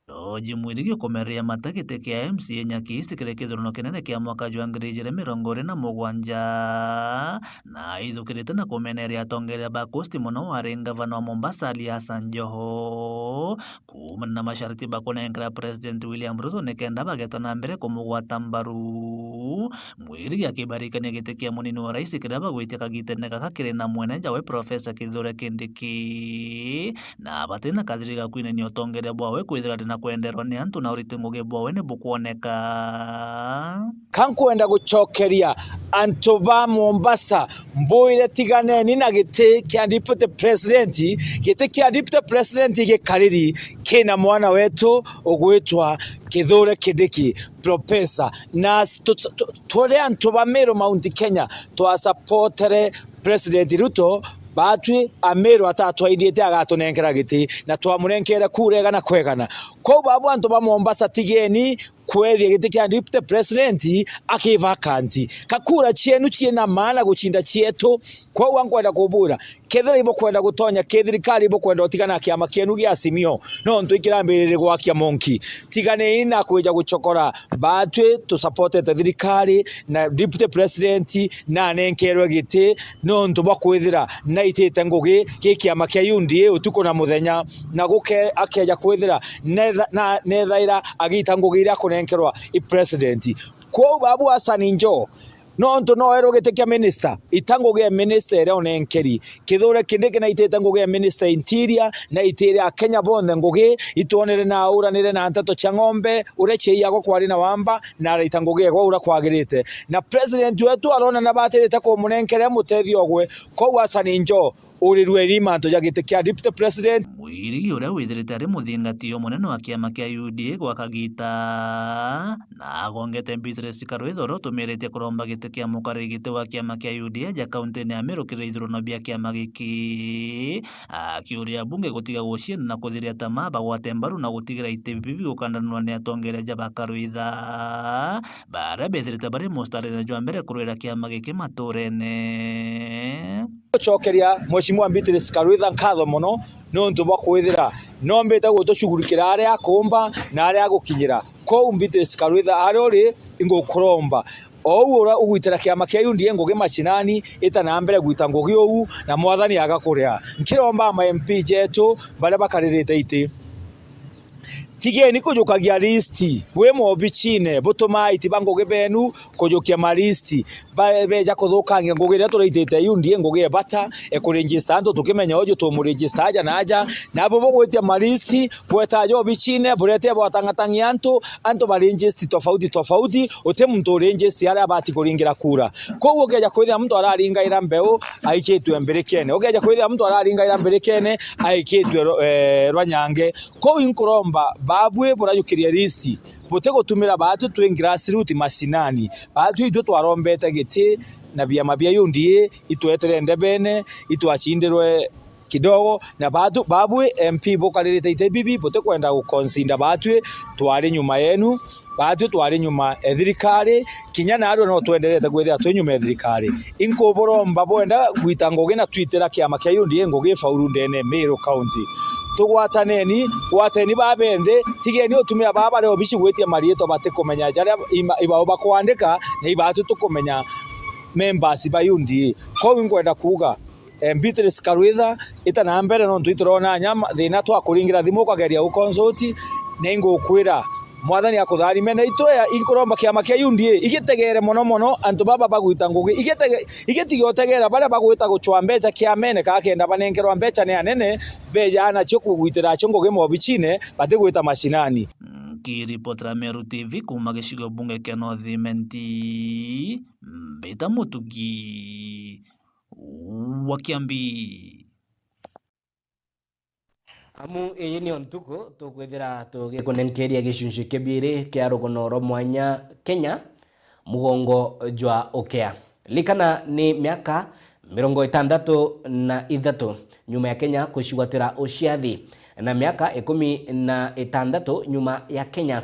George Mwirigie komeria matakite kia MCA Nyakisi kire kithurano kinene kia mwaka jwa 2027 na ithukirite na kumeneria atongeria ba Coast muno wari ngavana wa Mombasa Ali Hassan Joho kumana na masharti bakunengera President William Ruto nikenda bagetwa na mbere kumugwata mbaru. Mwirigie akibarikania giti kia munini wa rais kiraba gwitia kagitene kakakire na mweneja we Professor Kithure Kindiki na batina kaziri gakwinenia utongeria bwawe kwithira na kwenderwa ni antu na urite ngugi bwawe ni bukuoneka kankwenda gucokeria antu ba Mombasa mboire tiganeni na giti kia deputy president gikariri kina mwana wetu ugwitwa Kithure Kindiki Professor na tore antu ba Meru Mount Kenya twa supportere President Ruto batwi Ameru atatwaithite agatunengera giti na twamurenkera kurega na kwegana ko babu antu ba Mombasa tigeni kwethia giti kia deputy president akivakanti kakura chienu chiena maana guchinda chietu kwa wangwenda kubura kethira ibo kwenda gutonya kethirikari ibo kwenda utigana kiama kienu gia Simio no ntu ikirambirire gwakia monki tigane ina kwija guchokora batwe tu support thirikari na deputy president na nenkerwe giti no ntu bakwithira na itete ngugi kiama kia UDA utuko na muthenya na guke akeja kwithira nethaira agita ngugi ira kunenkerwa i president kwa babu Hassan Joho no ntu no erogete kia minister itango gia minister ere onenkeri Kithure Kindiki na itete ngugi minister interior na itete Kenya bonde ngugi ituonere na uranire na ntato cia ng'ombe ureche yago kwari na wamba na itango gia ura kwagirite na president wetu arona na baterete ko munenkere mutethio gwe ko Hassan Joho uri rwerima to jagite kia deputy president Mwirigie uria withirite ari muthingatio munene wa kiama kia UDA gwa kagita na agongete Beatrice Karwithoro tumirite kuromba giti kia mukariri giti wa kiama kia UDA ja kaunti ya Meru kire ithurano bia kiama giki akiuria bunge gutiga guciena na kuthiria tamaa bagwate mbaru na gutigira ite bibi gukandanwa ni atongeria ja Karwitha bara bethirite bari mustarire jwa mbere kurwira kiama giki maturene chokeria Mheshimiwa Beatrice Karwitha nkatho muno no ntu bakwithira no mbeta gutushugurikira aria akumba na aria agukinyira ko Beatrice Karwitha ari ingukuromba oura ugwitira kiama kia UDA ngugi machinani ita na mbere gwita ngugi ou na mwathani agakuria nkiromba ma MP jetu bare bakaririte iti tigeni kujukagia listi bwe mobichine butuma itibango benu kujukia malisti beja kuthukangia ngugi ria turaitite UDA ngugi bata ekuregister antu tukimenya ojo tumuregister aja naja nabo bogwetia malisti bweta jo bichine burete bwatangatangia antu baregister tofauti ote muntu register ara bati kuringira kura koguo geja kwithia muntu araringa ira mbeu aikitwe mbere kene ogeja kwithia muntu araringa ira mbere kene aikitwe rwanyange ko inkuromba babwe burayukiria listi bote gutumira batu twe grassroots masinani batu itu twarombete giti na biama bia UDA itwetere ndebene itwachindirwe kidogo na batu babwe MP bokalirite ite bibi bote kwenda gukonsinda batu twari nyuma yenu batu twari nyuma thirikari kinya naro no twenderete gwithia twe nyuma thirikari inkuboromba bwenda gwita ngugi na twitera kiama kia UDA ngugi fauru ndene Meru County tugwataneni gwateni babende tigeni utumia baba leo bishi gwetia marieto bate kumenya jaria ibao bakwandika na ibatu tukumenya members ba UDA ko ngwenda kuga Beatrice Karwitha ita na mbere no ntuiturona nyama thina twakuringira thimu kageria ukonsult nengo kwira mwathani akuthari mena itoya inkuromba kiama kia UDA igitegere mono antu baba bagwita ngugi igitigiotegera bare bagwita guchwa mbeca kia mene ka kenda banengerwa mbeca ne anene beja ana cyo kugwitira cyo ngugi mobichine bate gwita mashinani kiripotera Meru TV kuma gicigo bunge kia North Imenti Mbita Mutugi wa Kiambi amu iyi ni ontuko tukwithira tugikunenkeria gicunci kibiri kia rugonoro mwanya Kenya mugongo jwa okea likana ni miaka 63 nyuma ya Kenya kushigwatira uciathi na miaka 16 nyuma ya Kenya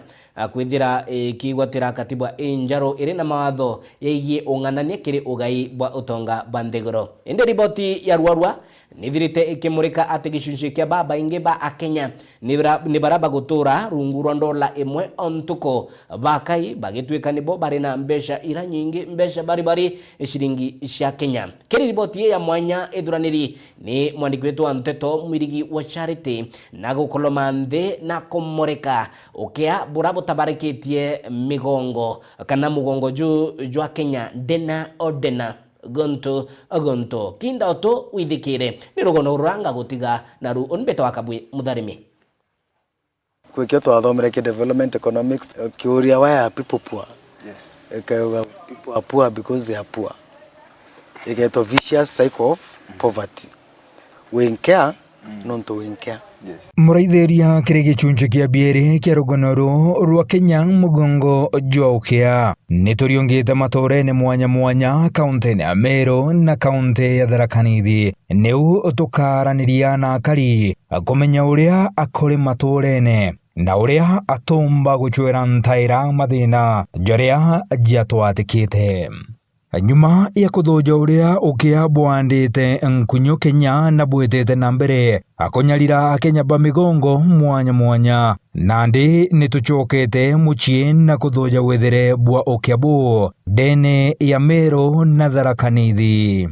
kwithira kigwatira katibwa injaro iri na mawatho yegie ung'anania kiri ugai bwa utonga bandegoro. Inde riboti ya Ruarua nithirite ikimurika ati gicunjĩ kia baba ingi ba akenya ni baraba gutura rungu rwa dola imwe ontuko bakai bagitwika nibo bari na mbesha ira nyingi mbesha bari shilingi cia Kenya. Kiri riboti ya mwanya ithuraniri ni mwandiki wetu wa Nteto Mwirigi wa Charity na gukoloma nthi na kumurika ukia burabo tabarikitie migongo kana mugongo jwa Kenya dena odena gonto kinda oto withikire nirogono uranga gutiga naru onbeto akabwe mutharimi kwekio twathomere ki development economics kiuria why are people poor. People are poor because they are poor. You get a vicious cycle of poverty. We care not to care. Muraithĩria kĩrĩ gĩcunjĩ kĩa bĩrĩ kĩa rũgano rwa Kenya mũgongo jwaũkĩa nĩ tũriũngĩte matũũra-inĩ mwanya kaunti-inĩ ya Meru na kaunti ya Tharaka Nithi. Nĩu tũkaranĩria na akari kũmenya ũrĩa akũrĩ matũũra-inĩ na ũrĩa atomba gũchwĩra ntaĩra mathĩna jarĩa jatwatĩkĩte. Nyuma ya kuthoja uria ukia bwandite nkunyo Kenya na bwetete na mbere akonyarira akenya ba migongo mwanya nandi nituchokete muchie na kuthoja wethere bwa ukia bu dene ya Meru na Tharaka Nithi.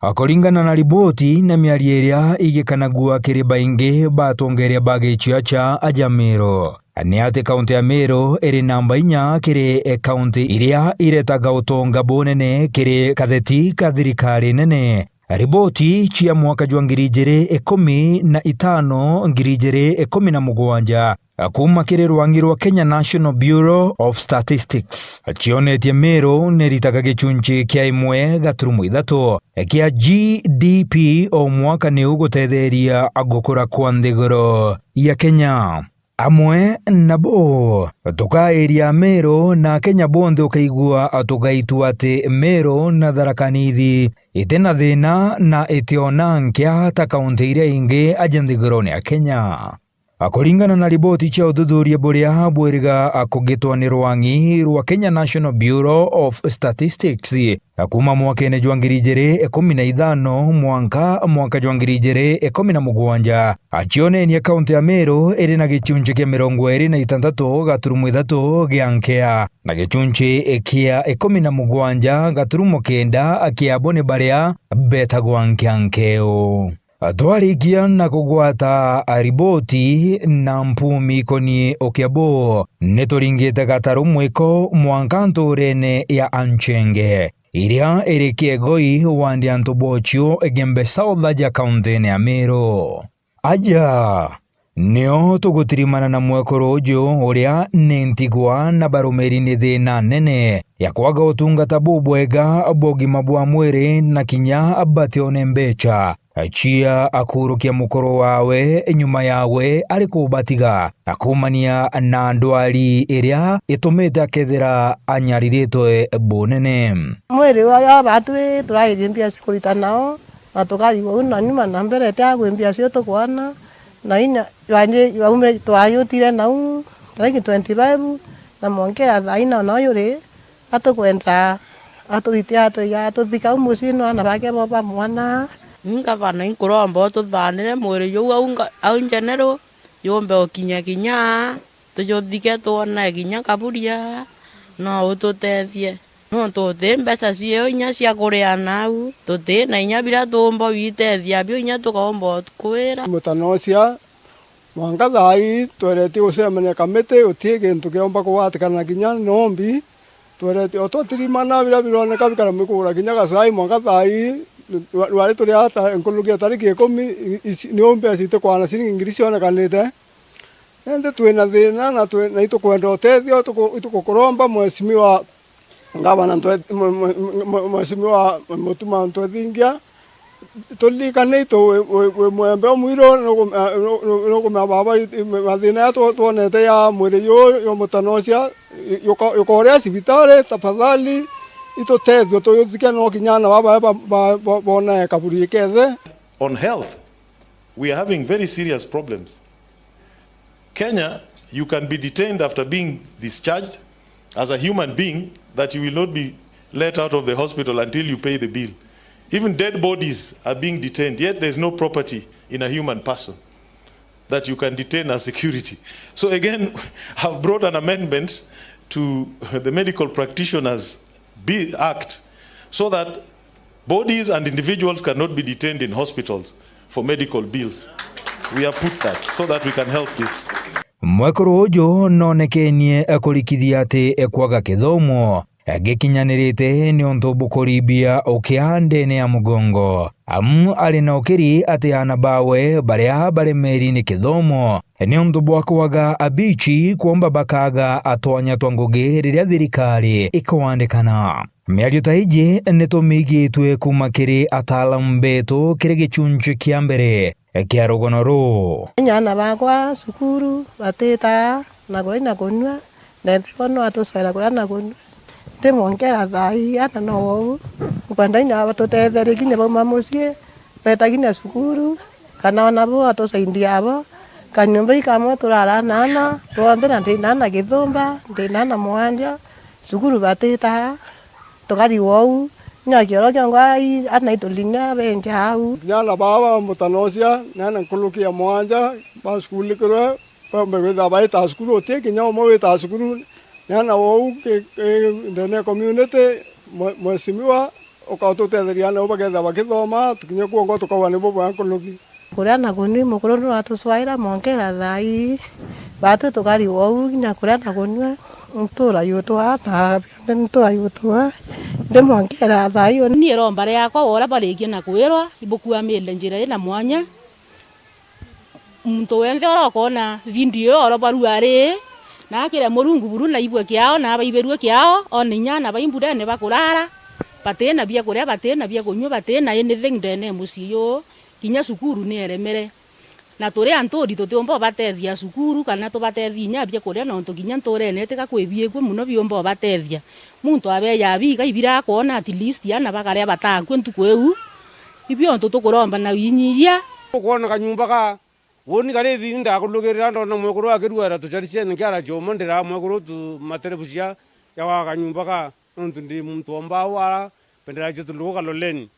Akoringana na riboti na miario iria igikanagua kiri baingi batongeria bagichiacha aja Meru ni ati kaunti ya Meru iri namba 4 kiri kaunti iria iretaga utonga bunene kiri katheti ka thirikari nene. Riboti cia mwaka jwa 2015-2017 kuma kiri rwangi rwa Kenya National Bureau of Statistics cionetie Meru neritaga gicunjĩ kia 1.3 kia GDP o mwaka ni ugutetheria gukura kwa nthiguru ya Kenya. Amwe nabo tukairia Meru na Kenya bonthe ukaigua atugaitu ati Meru na Tharaka Nithi itena thina na itiona nkia ta kaunti iria ingi aja nthiguruni ya Kenya. Akuringana na riboti cia uthuthuria buria bwiriga akugitwa ni rwangi rwa Kenya National Bureau of Statistics kuma mwaka-ini jwa 2015 mwaka jwa 2017 achionenia kaunti ya Meru iri na gicunjĩ kia 26.3 gia nkea na gicunjĩ kia 17.9 kia bone baria betagwa nkeo. Twarikia na kugwata riboti na mpumi koni okiabo nituringite gataru mwiko mwanka nturene ya Anchenge iria iri kiegoi wandi antubochio egembe South ya kaunti ya Meru. Aja nio tugutirimana na mwekoro ujo uria nintigwa na barumeri ni thina nene ya kwaga utungata bubwega bogima bwa mwiri na kinya abatione mbecha achia akurukia mukoro wawe nyuma yawe ari kubatiga akumania na ndwari iria itumite akethira anyariritwe bunene. Mwiri wa batu turagirimbia sikurita nao na tukarigwo una nyuma na mbere ta gwimbia cio tukwana na inya yanje yaume twayutire nau tariki 25 na monkea thaina na yuri atukwenda aturitia atuya tuthika umucino na bake baba mwana ngavana inkuromba tuthanire mwiri yu au njenero yombe okinya tujuthike tuona kinya kaburia no ututethie no tuthi mbeca cio inya cia kuria nau tuthi na inya bira tumbo witethia bio inya tukomba kwira mutanocia mwanga thai twereti ucemania kamite utie gintu kiomba kuwatikana kinya nombi twereti ototirimana bira bironeka bikara mikura kinya gacai mwanga thai wale tuli hata nkulugia tariki 10 ni ombe asite kwana ciringi ngiri cionekanite ende twina thina na itukwenda utethio itukukuromba mwesimiwa ngavana mwesimiwa mutuma ntwethingia tulikanite we mwembe omwiro no kumya baba mathina ya tuonete ya mwiri yo mutanocia yukoria cibitari tafadhali ito tezio to yuzike no kinyana baba bona kaburi kethe. On health, we are having very serious problems. Kenya, you can be detained after being discharged as a human being, that you will not be let out of the hospital until you pay the bill. Even dead bodies are being detained, yet there's no property in a human person that you can detain as security. So again, I've brought an amendment to the Medical Practitioners Act so that bodies and individuals cannot be detained in hospitals for medical bills. We have put that so that we can help this. Mwekoro ujo nonekenie akurikithia ati ekwaga kithomo gikinyanirite ni untu bukuribia ukiandene ya mugongo amu ari na ukiri ati ana bawe baria bare meri ni kithomo ni untu bwakwaga abichi kuomba bakaga atonya twangugi riria thirikari ikwandikana. Miario ta iji nitumigitwe kuma kiri ataalamu betu kiri gicunjĩ kia mbere kia rũgano rũu. Nyana bakwa cukuru batita na kũrĩa na kũnyua na no atũcera kũrĩa na kũnyua ndĩmongera thai ata no ũũ ũkwendaina batũtetherie kinya bauma mũciĩ beta kinya cukuru kana ona bo atũcaindia abo kanyumba ikamwe tũrara nana tuothe na ndĩnana gĩthũmba ndĩnana mwanja cukuru batita tũkari wou nyakioro kyangai ana itulinya benja hau nyana baba mutanosia nana kulukia mwanja ba skuli kro ba mbeza ba ita skulu te kinya mo ita skulu nana wou ke ndene community mwesimiwa okaututetheria bagetha bakithoma tukinya kuongo tukawa ni bobo ankuluki kuria na kuni mukuru no atuswaira monkera thai batu tukari wou nya kuria na kunwa ntura yutwa na ntura yutwa ndimongera thayo ni romba yakwa wora barikie na kwirwa ibukua mile njira ina mwanya muntu wenthe orokona video oro baruare na kire murungu buru na ibwe kiao na baiberwe kiao oninya na baimbure ne bakurara batena bia kuria batena bia kunywa batena anything ndene musiyo kinya sukuru ni eremere na tore antodi tutomba batethia sukuru kana tubatethia nya bia kuria no tukinya ntorene tika kwibiekwe muno biomba batethia muntu abeya biga ibira kuona at least yana bakaria batakwe ntuko eu ibyo nto tukuromba na winyia kuona kanyumba ka woni kare thinda kulugerera ndo na mwekuru akiruara tuchariche ngara jomo ndira mwekuru tu materebusia ya wa kanyumba ka ntu ndi muntu ombawa pendera je tuluka loleni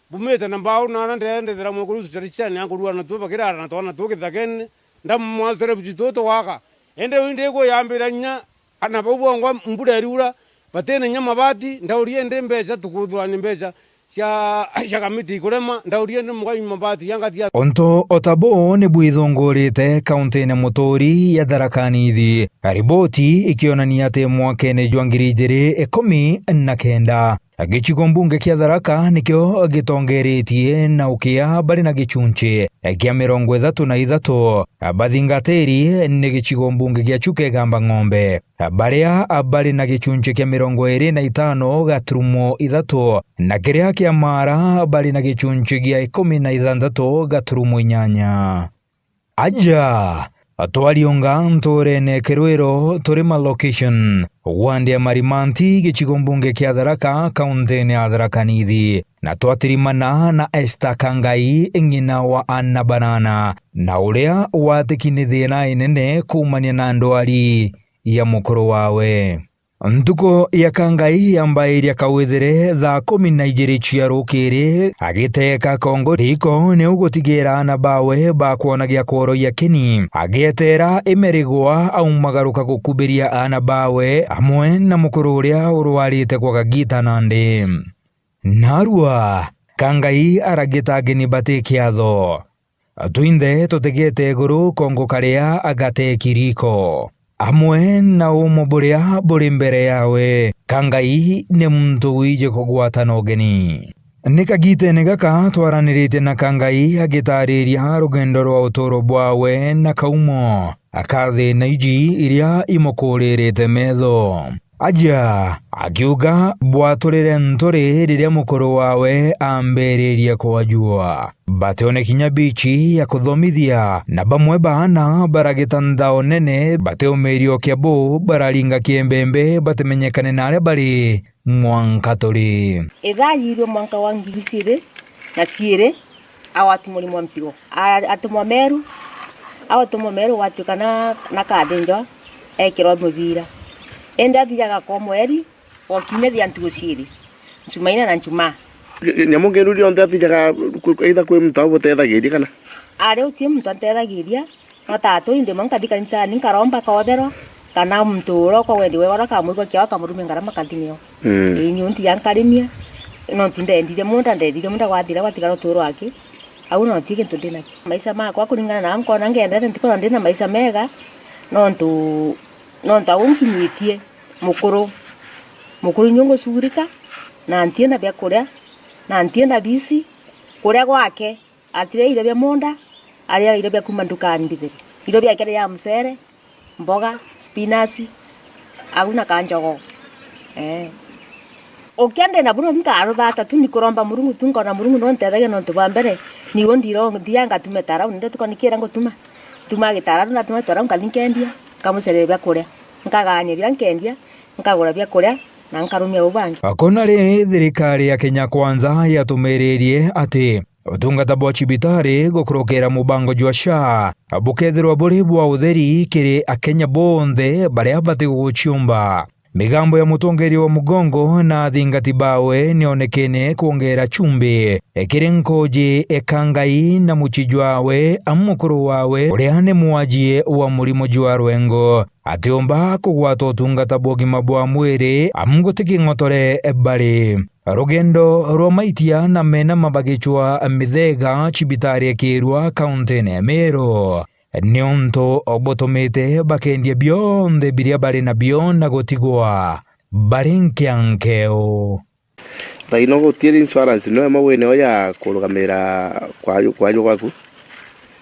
bumete na mbao na ndende ndira mwekuru tuchariche ni akurua na tu bakirara na tona tukithaken ndam mwalterebuji toto waka ende winde ko yambira nya ana babongwa mbura riura batene nyama bati ndaurie ndembeja tukuthwa ni mbeja cia kamiti kurema ndaurie ni mugai mabati yangatia onto otabo ni bwithongorite kaunti na Muturi ya Tharaka Nithi riboti ikionania ati mwakene jwa 2019 gĩcigo mbunge kia Tharaka nikio gitongeretie na ukia bari na gicunchi kia 33 bathingatĩri ni gĩcigo mbunge gia Chukegamba Ng'ombe baria bari na gicunchi kia 25 gaturumo 3 na kiria kia Mara bari na gicunchi gia 16 gaturumo 8 aja atwarionga ntorene Kirwiro turima location wande Marimanti gĩcigo mbunge kia Tharaka kaunti ya Tharaka Nithi na twatirimana na Esther Kangai ng'ina wa Anna Banana na uria watikini thina inene kumania na ndwari ya mukuru wawe. Ntuko ya Kangai yambairia kawithere thaa 12 cia rukiri agiteka Kongo riko ni ugutigera na bawe bakwona gya kworoia kini agietera imerigwa au magaruka gukubiria ana bawe amwe na mukuru uria urwarite kwa Gita Nandi narua Kangai aragita gini bati kiatho tuinde tutegete guru Kongo karia agate kiriko amwe na umo buria buri mbere yawe. Kangai ni muntu wije kugwatana ugeni nikagite negaka twaranirite na Kangai agitariria rugendo rwa utoro bwawe na kaumo akathi na iji iria imokuririte metho aja akiuga bwatũrĩre ntũrĩ rĩrĩa mũkũrũ wawe ambĩrĩrie kwajua bateone kinya bichi ya kũthomithia na bamwe bana baragĩta nthao nene bateũmĩrio kĩambu bararinga kĩembembe batemenyekane na arĩa barĩ mwanka tũrĩ ethayirwe mwanka wa 2007 awati mũrimũ mpigo atumwa meru awatumwa meru watuĩka na kadinjo ekĩrwo mũbira enda thiaga kwa mweri okimethia ntuguciri njumaina na njuma nyamugeru rio ndathiaga either kwĩ mtu gũteithagĩria kana arĩ utie mtu ateithagĩria no tatu inde mankathi kanisani nkaromba kodero kana mtu uroko wendi wegora kamwiko kya kamurume ngarama kantinio inyo nti yankarimia no tindendire munda gwathira gwatigara uturo wake au no tike ndina maisha makwa kuringana na anko nangendete ndikora ndina maisha mega no ntaunkinyitie mukuru nyongo surika na antienda bya kuria na antienda bisi kuria gwake atire ile bya monda aria ile bya kuma ndukani ndithiri ile bya kere ya msere mboga spinach au na kanjogo okiande na buno nkaro thata tu nikuromba murungu tunkona murungu no ntethage no tubambere ni ondiro ndianga tumetara ndo tukonikira ngotuma tuma gitara na tuma twara nkalinkendia kamusere bya kuria nkaganyira nkendia nkagura bya kuria na nkarumia ubangi akona ri thirikari ya Kenya Kwanza yatũmĩrĩrie atĩ ũtungata bwa cibitari gũkũrũkĩra mũbango jwa SHA bukethirwa bũrĩ bwa ũtheri kĩrĩ akenya bonthe barĩa batĩ gũciumba migambo ya mũtongoria wa Mugongo na thingati bawe nĩonekene kuongera chumbi ekĩrĩ nkoji ekangai na mũchijwawe amũkũrũ wawe ũrĩa nĩ mwajie wa mũrimũ jwa rwengo atiomba kũgwata ũtungata bwa ũgima bwa mwĩrĩ amgũtiking'otore bari rugendo rwa maitia na mena mabagichwa mithega cibitari ekirwa kaunti-inĩ ya Meru nĩũntũ ũbũtũmĩte bakendia bionthe biria bari nabio na gũtigwa bari nkĩankeo thaino gũtirĩ insurance no mawene oya kũrũgamĩra kwayo gwaku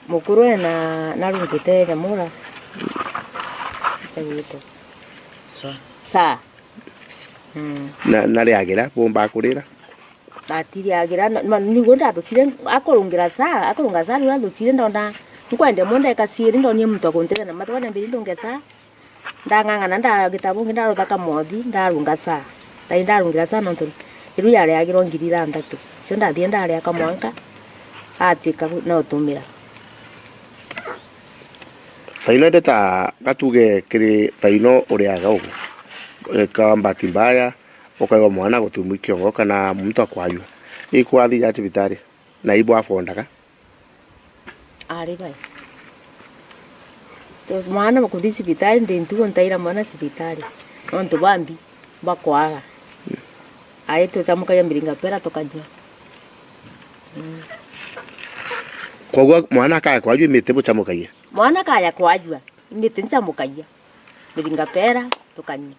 mukuru na rungite nyamura sa na rĩagĩra bomba kũrĩra atiriagira nigo ndatũcire akorungira sa rura ndũcire ndona nkwende monde kasiri ndonie mtu akontera na matwana mbiri ndongesa ndang'ang'ana ndagitabu ndarũthaka mothi ndarunga sa ndarungira sa nonto iru yale agirwo ngiri 6 cio ndathie ndarĩa kamwanka atika na utumira thaino ndeta gatuge kiri thaino ũrĩaga ũguo kambati mbaya ukaiwa mwana gũtumwa kĩongo kana mtu akwanywa ikwathi ya cibitari na ibo afondaga ari bai to mwana bakuthi cibitari ndentugo ntaira mwana cibitari onto bambi bakwaga ai to chamuka ya miringa pera tokanywa kogwa mwana kaya kwajwa imite buchamukagia mwana kaya kwajwa imite nchamukagia miringa pera tokanywa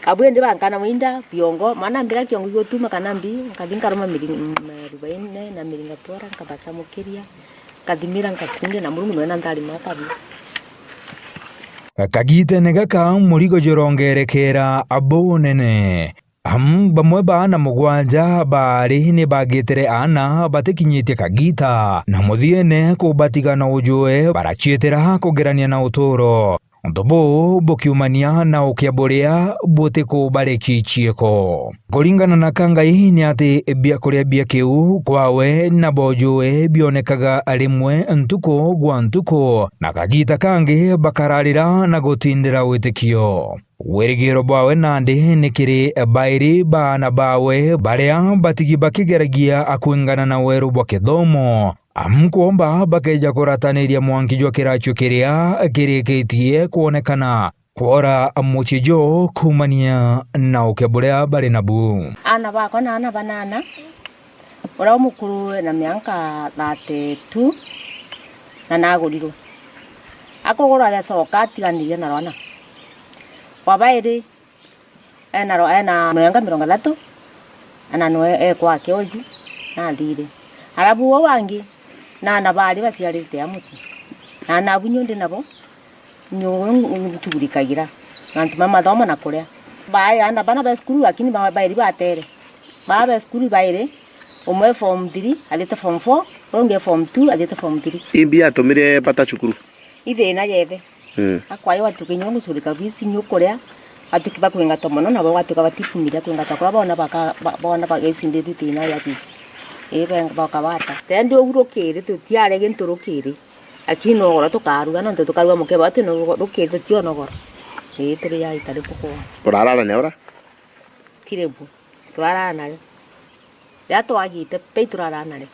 abwende bankana mwinda biongo mwana mbira kiongo gotuma kanambi nkadinkaroma miringa rubaine na miringa pora nkabasa mukiria kadimira nkatinde na murungu no nantali makabi kagite negaka murigo jorongerekera abonene bamwe bana mũgwanja bari nĩ bagĩtere ana batikinyitie kagita na mũthiene kũbatigana ũjũe barachietera kũgerania na ũtũro ndobo bokiumania na ũkĩamburia bũtĩkũ barekichieko kũringana na kangai nĩ atĩ biakuria biakiu kwawe na bojũe bionekaga rimwe ntuko gwa ntuko na kagita kangi bakararira na gũtindĩra wĩtĩkio wĩrĩgĩro bwawe nandi nĩ kĩrĩ bairi bana bawe baria batigi bakigeragia akwingana na weru bwa kithomo amkwomba bakeja kũratanĩria mwanki jwa kĩracho kĩrĩa kĩrĩkĩtie kuonekana kwora mũchijo kumania na ũkĩamburia bari nabu ana bako na ana banana ora mukuru na mianka 32 na nagũrirwo akogora ya soka tiganire na rwana wabairi ena mianga 30 ana no kwake oju na thire arabu wangi na bari baciarite amuchi na nabunyo ndi nabo nyo tugurikagira nantu mama thoma na kuria bae anda bana ba skuru lakini bairi batere baba skuru baire umwe form 3 alete form 4 ronge form 2 alete form 3 imbi atumire bata cukuru ide na yethe akwayo watukinyo musurika visi nyukuria atukiba kwenga tomono na bo watuka batifumira kwenga takora bona bagesinde bitina ya visi ebe bakabata tende urokere tutiare genturokere akino gora tukaruga no tukaruga mukeba ati no rokere tio no gora tere ya itare poko orara ne ora kirebu turara nayo ya to agite pe turara nayo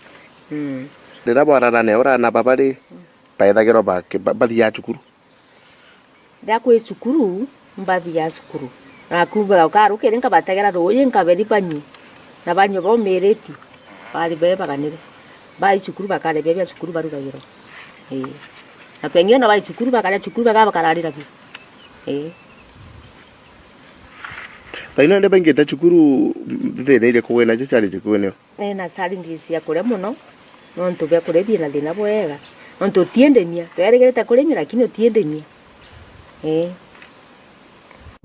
ndira borara ne ora na babari paithagiro bathi ya cukuru nda kwe cukuru mbathi ya cukuru na kuba ukaru kere nkabatagera roye nkaberi panyi na banyo bo mereti bali beba kanire bali cukuru bakale bebe cukuru barugagiro na pengine na bali cukuru bakale cukuru bakararira bi Taina nde bangeta cukuru thene ile kuwena chali chikuweneo na sali ndisia kure muno nontu bya kure bi na thina bwega nontu tiendenia tweregereta kure lakini tiendenia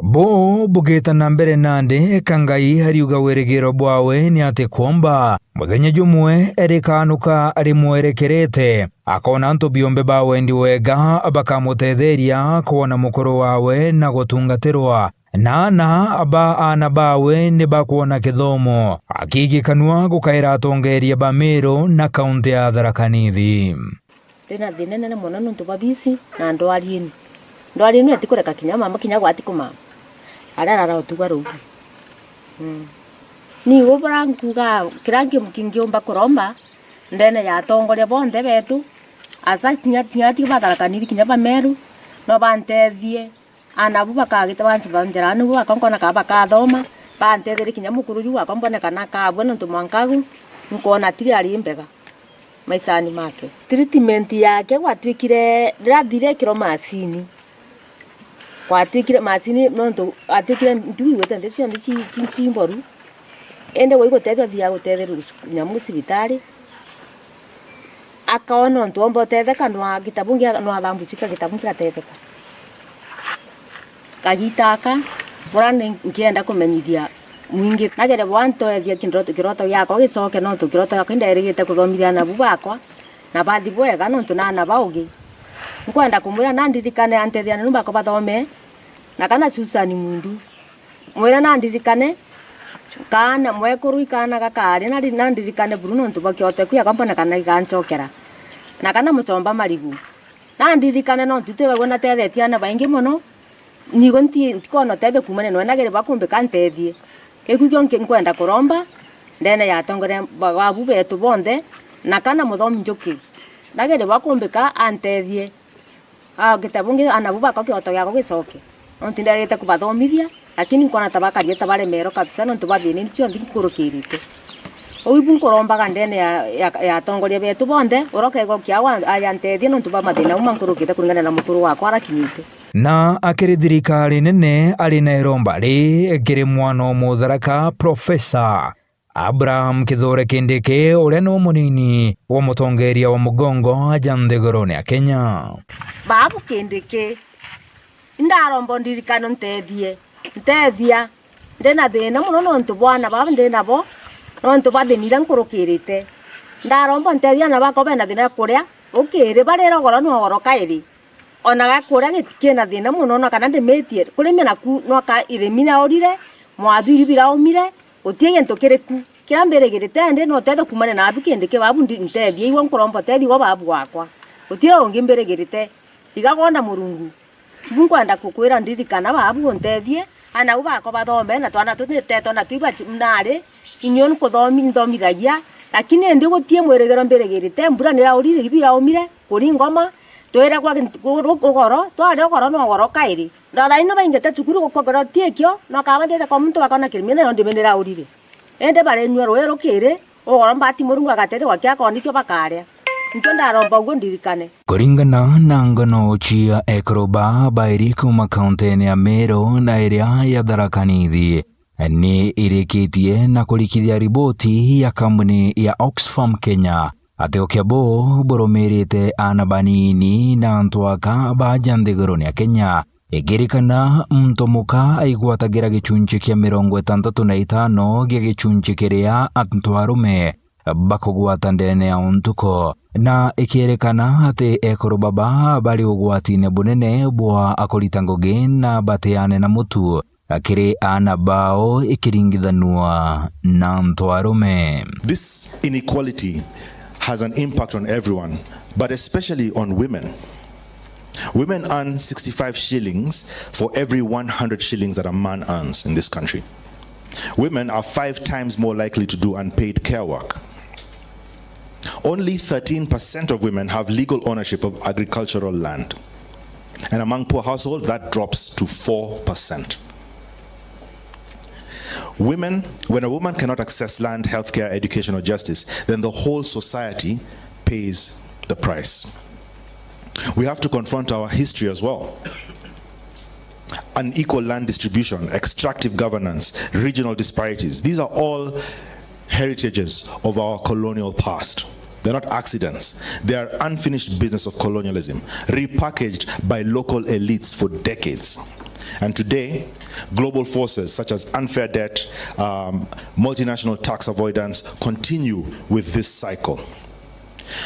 bo bugeta na mbere nande kangai hariuga werigiro bwawe ni ati kwomba muthenya jumwe erikanuka ari mwerekerete akona nto biombe bawe ndi wega bakamutetheria kuona mukuru wawe na gutungatirwa nana aba ana bawe ni bakuona kithomo akigikanwa gukaira atongeria Bamiro na kaunti ya Tharaka Nithi tena thinene na muno nontu babisi na ndwarieni ndwarieni atikureka kinya mama kinya gwati kumama arara otuga rugi ni ubara nkuga kirangi mkingiomba kuromba ndene ya tongoria bonde betu asa kinya tiba Tharaka Nithi kinya Bameru no bantethie anabu bakagita bansi banjera nubu akankona ka bakathoma bantethire kinya mukuru yu akombone kana kabwe nontu mwankagu nkona tiri ari mbega maisani make treatment yake gwatwikire rathire kiro masini gwatwikire masini nontu atwikire ndiwete ndecio ndi mboru ende wo igotethia thia gutethera nyamu cibitari akaona ntu ombo tetheka no gitabungi no athambu cika gitabungi atetheka kagitaka borane nkienda kumenyithia mwingi nagere bwantoethia kiroto yakwa gicoke no tukiroto yakwa nderigite kuthomithia na bubakwa na bathi bwega no tunana baugi nkwenda kumwira na ndirikane antethia na numbako bathome na kana Susan Mundu mwira na ndirikane kana mwekuru ikana gakari na ndirikane Bruno ntubakiote kuya kampana kana igancokera na kana mucomba marigu na ndirikane no tutwe gona tethetia na baingi muno nigo ntikono tethe kumane no nagere bakumbe kantethie kekugyo nkwenda kuromba ndene yatongore babu betu bonde na kana muthomi njuki nagere bakumbika antethie gitabungi anabuba ko kyoto yako gicoke ontindarete kubathomithia lakini nkona tabakarie tabare mero kabisa no tubathini cio ndikurukirite oibu nkurombaga ndene ya tongoria betu bonde urokego kiawa ayantethie no tubamathina umankurukite kuringana na mukuru wakwa arakinyite na akiri thirikari nene ari Nairobi ri kiri mwana Mutharaka Profesa Abraham Kithure Kindiki uria no munini wa mutongeria wa mugongo Janthiguru ya Kenya babu Kindiki ndarombo ndirikano ntethia ndena thina muno no ntubwana baba ndena bo no ntubathinira nkurukirite ndarombo ntethia na bako bena thina kuria ukiri barero goro no goro kairi ona gakura gitikena thina muno no kana ndimetie kurimia naku no ka iremina orire mwathiri bira omire utie gento kiriku kirambere giritende no tethe kumane na Kindiki babu ntethia iwo nkurombo tethi wo babu wakwa utie ongi mbere girite igagona murungu nkwenda kukwira ndirikana babu ntethie ana ubako bathome na twana tutete na tuiba mnare inyon kuthomithagia lakini ndi gutie mweregero mbere girite mbura nira urire bira omire kuri ngoma twera kwa goro tware goro no goro kairi ndara ino baingete cukuru gukogoro tiekio no kabathete kwa muntu bakona kirimene no ndimenera urire ende bare nywa rwero kire ogoro mbati murungu agatete gwakia konikio bakaria ndio ndaromba ugo ndirikane kuringana na ngano chia ekroba bairi kuma kaunti ya Meru na area ya Tharaka Nithi ni irikitie na kulikithia riboti ya kampuni ya Oxfam Kenya ati ukiabo boromerete ana banini na antwaka ba Janthiguru ya Kenya igirikana mtomuka aigwatagira gicunji kia 65 gia gicunji kiria antu arume bakugwata ndene ya untuko na ikierekana ati ekuru baba bari ugwatine bunene bwa akorita ngugi na bateane na mutu akiri ana bao ikiringithanua na antu arume. This inequality has an impact on everyone, but especially on women. Women earn 65 shillings for every 100 shillings that a man earns in this country. Women are 5 times more likely to do unpaid care work. Only 13% of women have legal ownership of agricultural land. And among poor households, that drops to 4%. When a woman cannot access land, healthcare, education, or justice, then the whole society pays the price. We have to confront our history as well. Unequal land distribution, extractive governance, regional disparities, these are all heritages of our colonial past. They're not accidents. They are unfinished business of colonialism, repackaged by local elites for decades. And today, global forces such as unfair debt, multinational tax avoidance continue with this cycle.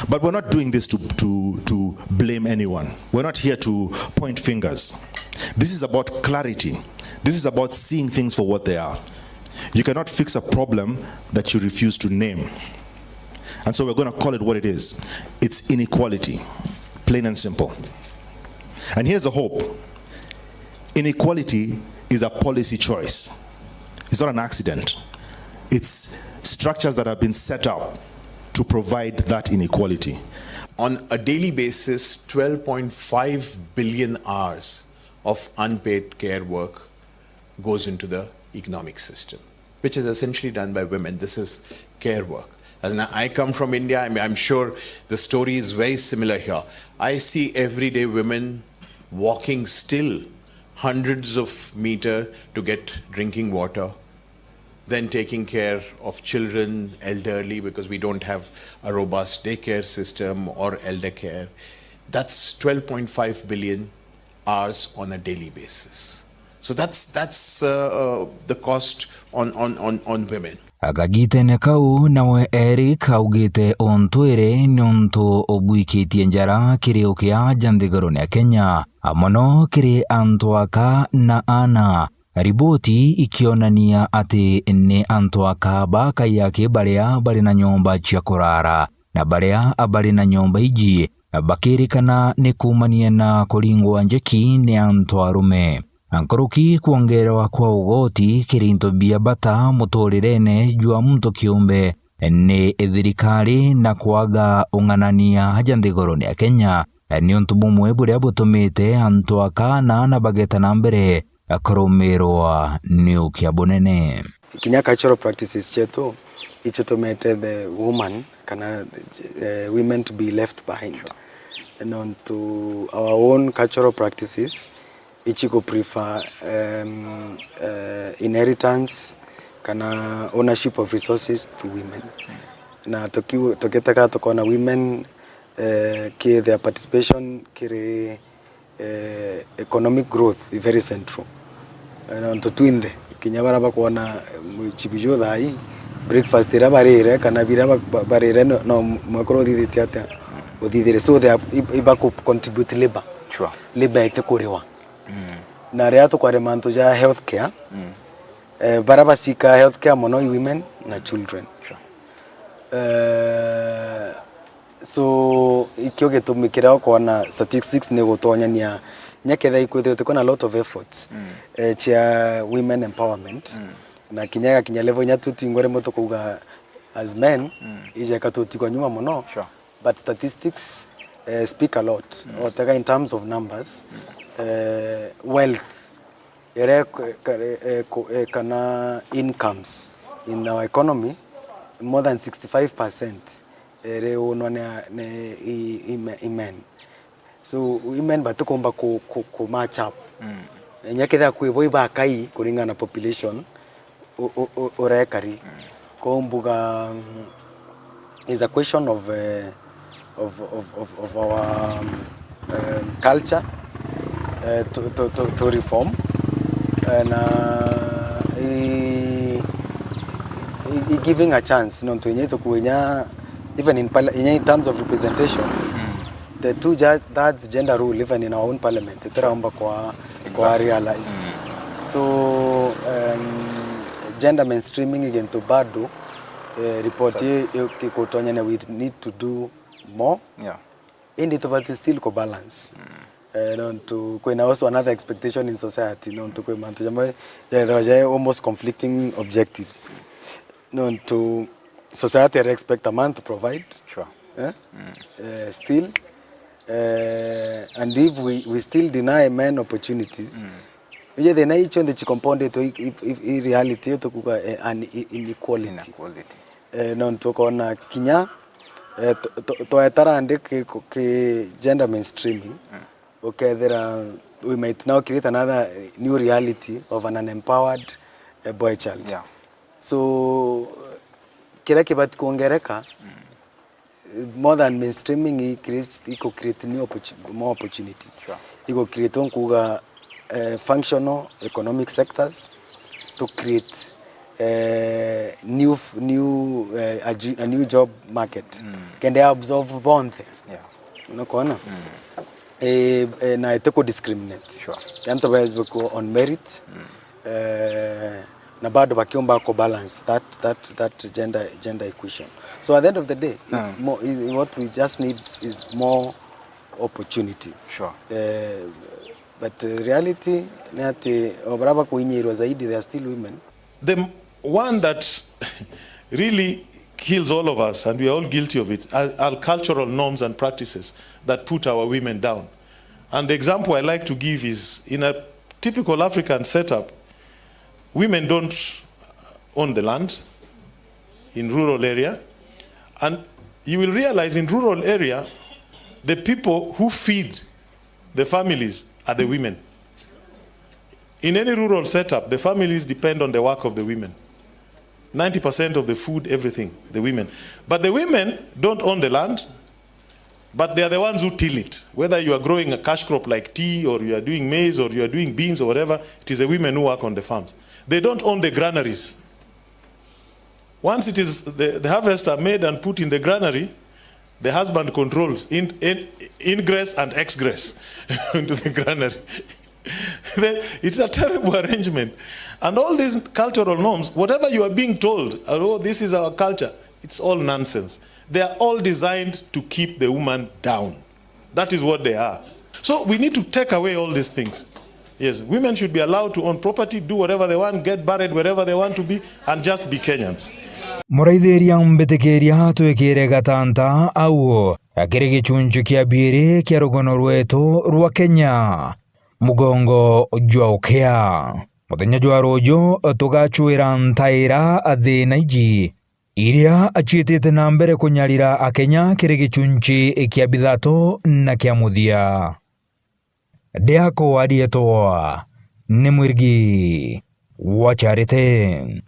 But we're not doing this to blame anyone. We're not here to point fingers. This is about clarity. This is about seeing things for what they are. You cannot fix a problem that you refuse to name. And so we're going to call it what it is. It's inequality, plain and simple. And here's the hope. Inequality is a policy choice. It's not an accident. It's structures that have been set up to provide that inequality. On a daily basis, 12.5 billion hours of unpaid care work goes into the economic system, which is essentially done by women. This is care work. And I come from India. I mean, I'm sure the story is very similar here. I see everyday women walking still hundreds of meters to get drinking water, then taking care of children, elderly, because we don't have a robust daycare system or elder care. That's 12.5 billion hours on a daily basis. So that's the cost on women. Agagitene kau nawe Eric augite ontwire nonto obuikitie njara kirio kia Jandigoroni ya Kenya amono kiri antwaka na ana. Riboti ikionania ati ni antwaka baka yake baria bari na nyomba cia kurara na baria abari na nyomba iji bakirikana ni kumania na kuringwa njeki ni antwarume. Ankoroki kuongerwa kwa ugoti kirinto bia bata mutorirene jua mto kiumbe ni thirikari na kwaga ung'anania Jandigoroni ya Kenya ni untu bumwe buria butumite antwaka na bageta na mbere akurumirwa ni ukia bunene. Kinya cultural practices chetu ichotomete the woman kana women to be left behind, and on to our own cultural practices ichiko prefer inheritance kana ownership of resources to women. Na toketaka tokona women their participation kire economic growth is very central. And to twinde kinyabara bakona chibijo thai breakfast ira barire kana bira barire no makoro dithiti ata uthithire, so they ibako contribute labor. Sure. Labor itekorewa na ria to kware manto ja healthcare barabasika healthcare mono women na children. Sure. So ikyo getumikira kona statistics ne gutonyania nyaketha ikwithire tukona a lot of efforts chia women empowerment na kinya level nya tutingore moto kuga as men ije katuti kwa nyuma mono. Sure. But statistics speak a lot or in terms of numbers. Wealth kana incomes in our economy, more than 65% men. So women batukomba ku match up nyaketha kwiboi bakai kuringana population orekari kombuga is a question of our culture, to reform and giving a chance to even in terms of representation. The two that's gender rule even in our own parliament kwa realized. So gender mainstreaming again to bado report we need to do more. Yeah. In it but still ko balance. To also another expectation in society to there are almost conflicting objectives. To society expect a man to provide. Sure. Still and if we still deny men opportunities, they nature the compounded to if reality to an inequality. To kona Kenya to atarande ke gender mainstreaming. Okay, we might now create another new reality of an unempowered boy child. Yeah. So kila kibati kuongereka more than mainstreaming create new more opportunities. Sure. Create functional economic sectors to create a new job market. Can they absorb bond? Yeah. Unaona? Na itako discriminate. Sure. Yanto bae on merit. Na bado bakiomba ko balance that gender equation. So at the end of the day, it's more what we just need is more opportunity. Sure. But reality nati obraba kuinyirwa zaidi there are still women. The one that really kills all of us, and we are all guilty of it, are cultural norms and practices that put our women down. And the example I like to give is, in a typical African setup, women don't own the land in rural area. And you will realize in rural area, the people who feed the families are the women. In any rural setup, the families depend on the work of the women. 90% of the food, everything, the women. But the women don't own the land, but they are the ones who till it. Whether you are growing a cash crop like tea, or you are doing maize, or you are doing beans, or whatever, it is the women who work on the farms. They don't own the granaries. Once it is the harvests are made and put in the granary, the husband controls ingress and exgress into the granary. It's a terrible arrangement. And all these cultural norms, whatever you are being told, oh, this is our culture, it's all nonsense. They are all designed to keep the woman down. That is what they are. So we need to take away all these things. Yes, women should be allowed to own property, do whatever they want, get buried wherever they want to be, and just be Kenyans. Muraithiria mbetekeria twikire gatanta au akiri gichunju kia biiri kia rugono rwetu rwa Kenya mugongo jwa ukea muthenya jwa rojo tugachuira ntaira athina iji iria achietete na mbere kunyarira akenya kiri gichunji kia bithato na kia muthia Deako adietoa ni mwirigi wa Charite.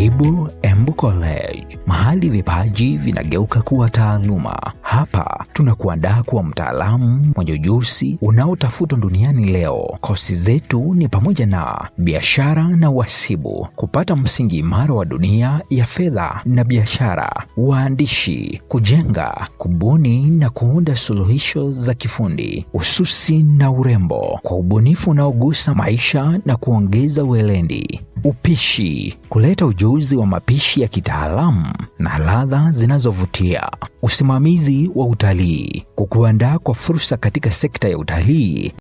Karibu Embu College, mahali vipaji vinageuka kuwa taaluma. Hapa tunakuandaa kuwa mtaalamu mwenye ujuzi unaotafutwa duniani leo. Kozi zetu ni pamoja na biashara na uhasibu, kupata msingi imara wa dunia ya fedha na biashara, uandishi, kujenga, kubuni na kuunda suluhisho za kifundi, ususi na urembo kwa ubunifu unaogusa maisha na kuongeza weledi, upishi, kuleta ujuzi wa mapishi ya kitaalamu na ladha zinazovutia, usimamizi wa utalii, kukuandaa kwa fursa katika sekta ya utalii